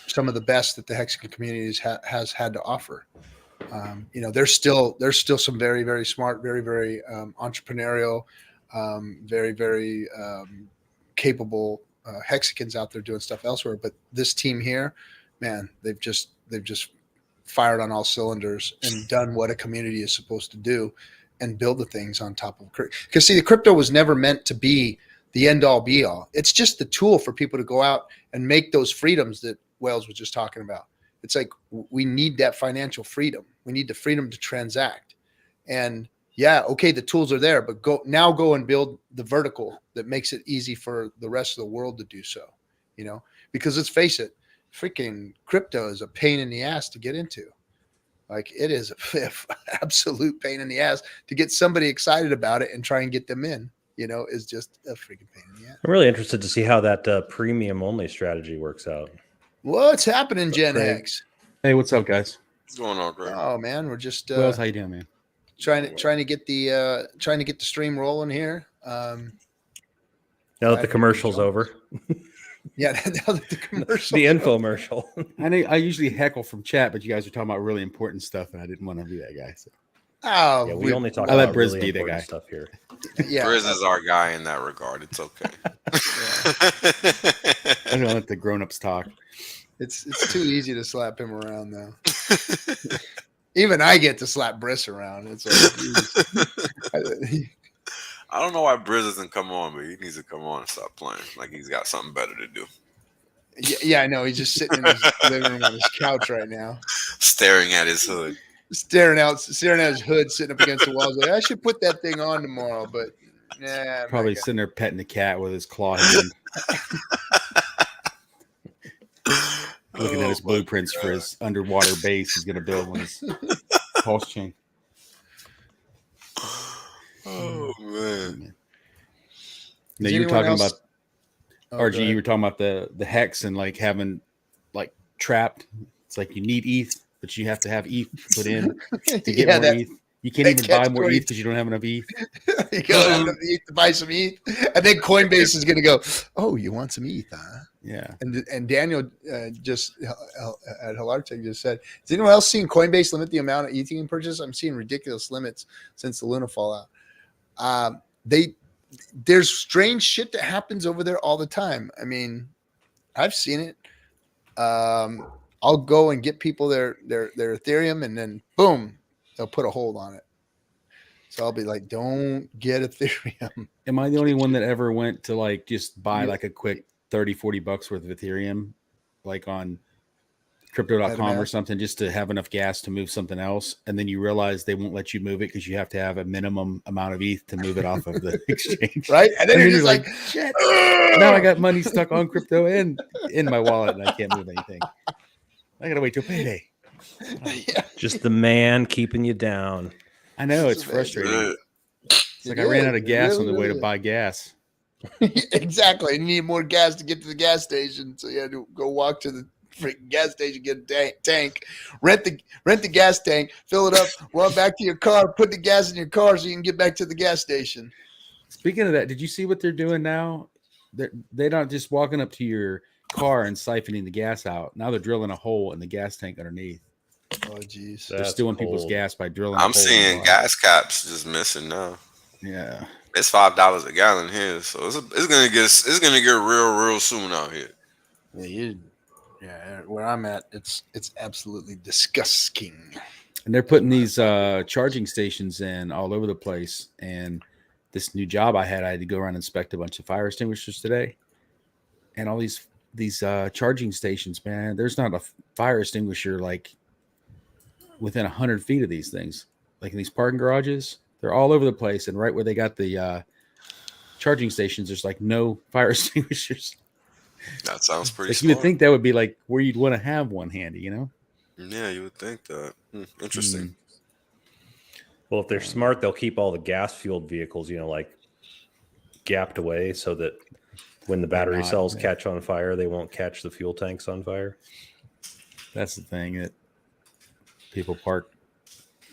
some of the best that the Hexican community has had to offer. There's still some very, very smart, very, very entrepreneurial, very, very capable Hexicans out there doing stuff elsewhere. But this team here, man, they've just fired on all cylinders and done what a community is supposed to do and build the things on top of crypto. Because see, the crypto was never meant to be the end all be all. It's just the tool for people to go out and make those freedoms that Wales was just talking about. It's like, we need that financial freedom. We need the freedom to transact. And yeah, okay, the tools are there, but go and build the vertical that makes it easy for the rest of the world to do so, because let's face it, freaking crypto is a pain in the ass to get into. Like, it is an absolute pain in the ass to get somebody excited about it and try and get them in, is just a freaking pain in the ass. I'm really interested to see how that premium only strategy works out. What's happening, Gen Craig. Hex? Hey, what's up, guys? What's going on, Greg? Oh man, we're just Wells, how you doing, man? trying to get the stream rolling here. Now that the commercial's over, Yeah, now that the commercial, the infomercial. I know I usually heckle from chat, but you guys are talking about really important stuff, and I didn't want to be that guy. So Oh, Yeah, we only talk I let about Briz really be the important guy. stuff here. yeah. Briz is our guy in that regard. It's okay. I don't let the grown-ups talk. It's too easy to slap him around though. Even I get to slap Briss around. It's like, I don't know why Briz doesn't come on, but he needs to come on and stop playing. Like, he's got something better to do. yeah, I know. He's just sitting in his living room on his couch right now, Staring at his hood. staring at his hood, sitting up against the wall. Like, I should put that thing on tomorrow, but nah. Probably sitting there petting the cat with his claw hand, looking at his blueprints for his underwater base he's going to build with his pulse chain. Oh, man. No, Is you were anyone talking else- about Oh, RG. go You ahead. were talking about the hex and like having like trapped. It's like you need ETH, but you have to have ETH put in to get Yeah, more that- ETH. You can't that even buy more catch-22. ETH because you don't have enough ETH. You go have enough ETH to buy some ETH, and then Coinbase is going to go, "Oh, you want some ETH, huh?" Yeah. And Daniel just at Hilartech just said, "Is anyone else seeing Coinbase limit the amount of ETH you can purchase? I'm seeing ridiculous limits since the Luna fallout. There's strange shit that happens over there all the time. I mean, I've seen it. I'll go and get people their Ethereum, and then boom, they'll put a hold on it. So I'll be like, don't get Ethereum. Am I the only one that ever went to like just buy Yeah. like a quick 30, 40 bucks worth of Ethereum, like on crypto.com or something, just to have enough gas to move something else? And then you realize they won't let you move it because you have to have a minimum amount of ETH to move it off of the exchange. Right? And then And you're then just you're like, shit. "Ugh!" Now I got money stuck on crypto and in my wallet and I can't move anything. I gotta wait till payday. Yeah. Just the man keeping you down. I know it's So frustrating. Good. It's like I ran out of gas on the way to buy gas. Exactly. You need more gas to get to the gas station. So you had to go walk to the freaking gas station, get a tank, rent the gas tank, fill it up, run back to your car, put the gas in your car so you can get back to the gas station. Speaking of that, did you see what they're doing now? They're not just walking up to your car and siphoning the gas out. Now they're drilling a hole in the gas tank underneath. Oh, geez. They're That's stealing people's cold. gas by drilling. I'm a hole in seeing the wall. gas caps just missing now. Yeah, It's $5 a gallon here, so it's gonna get real soon out here. Yeah, where I'm at, it's absolutely disgusting. and they're putting these charging stations in all over the place. And this new job I had to go around and inspect a bunch of fire extinguishers today, and all these charging stations, man. There's not a fire extinguisher like within 100 feet of these things. Like in these parking garages, they're all over the place. And right where they got the charging stations, there's like no fire extinguishers. That sounds pretty Like you would smart. think that would be like where you'd want to have one handy, you know? Yeah, you would think that. Interesting. Well, if they're smart, they'll keep all the gas-fueled vehicles, like gapped away so that when the battery cells catch on fire, they won't catch the fuel tanks on fire. That's the thing that people park.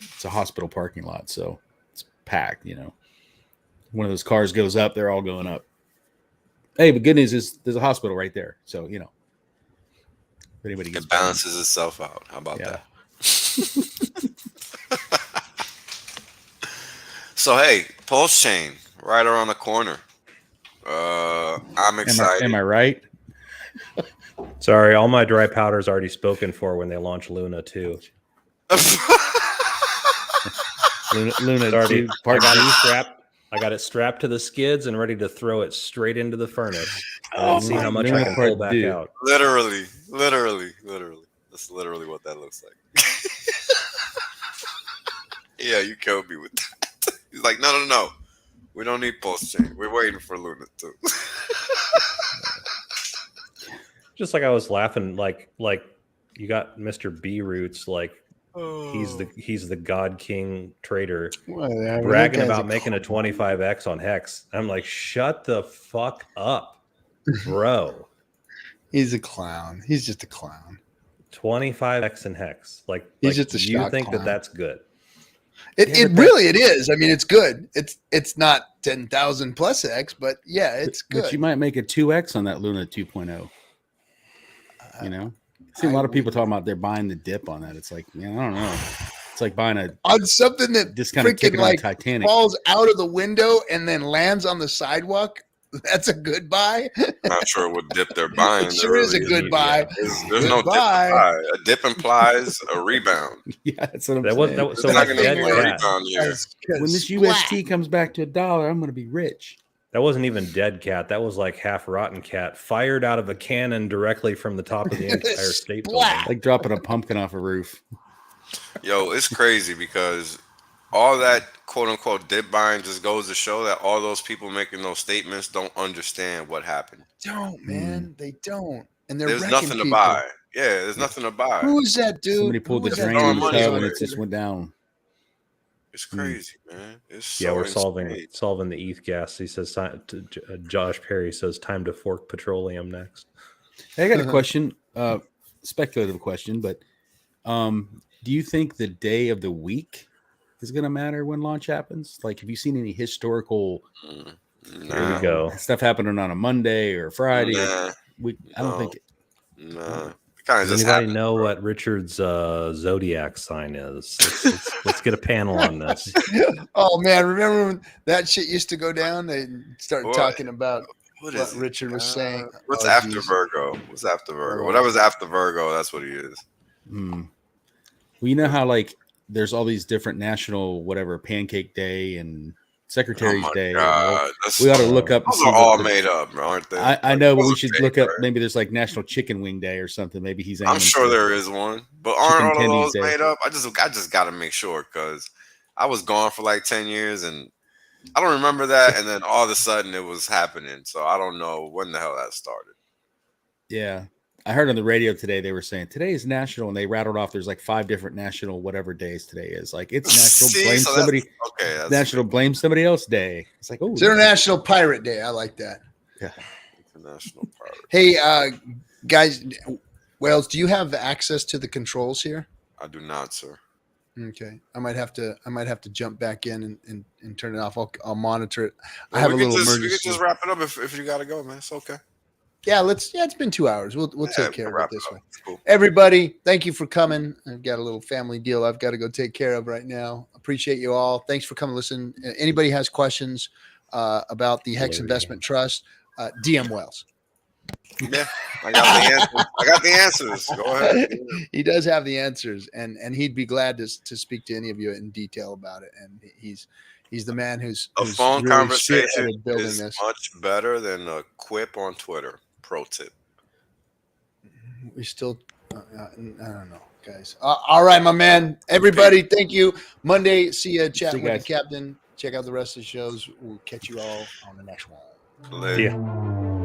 It's a hospital parking lot, so it's packed. One of those cars goes up, they're all going up. Hey, but good news is there's a hospital right there, so if anybody gets it balances itself out. How about that? So hey, Pulse Chain right around the corner. I'm excited. Am I right? Sorry, all my dry powder's already spoken for when they launch Luna 2. Luna Already, 2, part I got it strapped to the skids and ready to throw it straight into the furnace. And see how much I can pull back out. Literally. That's literally what that looks like. Yeah, you killed me with that. He's like, no. We don't need Pulse Chain. We're waiting for Luna too. Just like I was laughing, like you got Mr. B Roots, he's the God King trader, bragging about making a 25x on Hex. I'm like, shut the fuck up, bro. He's a clown. He's just a clown. 25x in Hex. He's just a you think clown. that's good? It is. I mean, it's good. It's not 10,000 plus X, but yeah, it's good. But you might make a 2x on that Luna 2.0. I see a lot of people talking about they're buying the dip on that. It's like, man, I don't know. It's like buying on something that just kind of kicking on Titanic, falls out of the window and then lands on the sidewalk. That's a good buy. Not sure what dip they're buying. It sure is a good buy. There's no dip to buy. A dip implies a rebound. Yeah, that's what I'm saying. So not going to be a rebound here. When this UST comes back to $1, I'm going to be rich. That wasn't even dead cat. That was like half rotten cat, fired out of a cannon directly from the top of the entire state building. Like dropping a pumpkin off a roof. Yo, it's crazy because all that quote unquote dip buying just goes to show that all those people making those statements don't understand what happened. Don't, man. They don't. And there's nothing to buy. Yeah, there's nothing to buy. Who's that dude? Somebody pulled the drain on the tub and it just went down. It's crazy, man. It's we're solving the ETH gas. He says, Josh Perry says, time to fork petroleum next. Hey, I got a question, speculative question, but do you think the day of the week is going to matter when launch happens? Like, have you seen any historical Here we go. stuff happening on a Monday or Friday? Nah, I don't think. Nah. Kind of Does anybody know what Richard's zodiac sign is? Let's get a panel on this. Oh man, remember when that shit used to go down? They started talking about what Richard was saying. What's after Virgo? What's after Virgo? Whatever's after Virgo, that's what he is. Well, you know how there's all these different national Pancake Day and Secretary's Day. God. We ought to look up. Those are all made up, aren't they? I know, but we should look up. Maybe there's National Chicken Wing Day or something. Maybe he's. I'm sure there is one, but aren't all of those made up? I just got to make sure because I was gone for like 10 years and I don't remember that. And then all of a sudden it was happening, so I don't know when the hell that started. Yeah. I heard on the radio today they were saying today is national, and they rattled off. There's 5 different national whatever days today is. It's national national blame somebody else day. It's like it's International Pirate Day. I like that. Yeah, International Pirate. Hey, guys, Wales, do you have access to the controls here? I do not, sir. Okay, I might have to jump back in and turn it off. I'll monitor it. Well, I have a little emergency. We can just wrap it up if you got to go, man. It's okay. Yeah, it's been 2 hours. We'll take care of it this way. Cool. Everybody, thank you for coming. I've got a little family deal I've got to go take care of right now. Appreciate you all. Thanks for coming. Listen, anybody has questions about the Hex Investment Trust, DM Wells. Yeah, I got the answers. Go ahead. He does have the answers, and he'd be glad to speak to any of you in detail about it. And he's the man who's phone really conversation building is this. much better than a quip on Twitter. Pro tip. We still, I don't know, guys. All right, my man. Everybody, thank you. Monday, see you chatting with the captain. Check out the rest of the shows. We'll catch you all on the next one. Later. Yeah.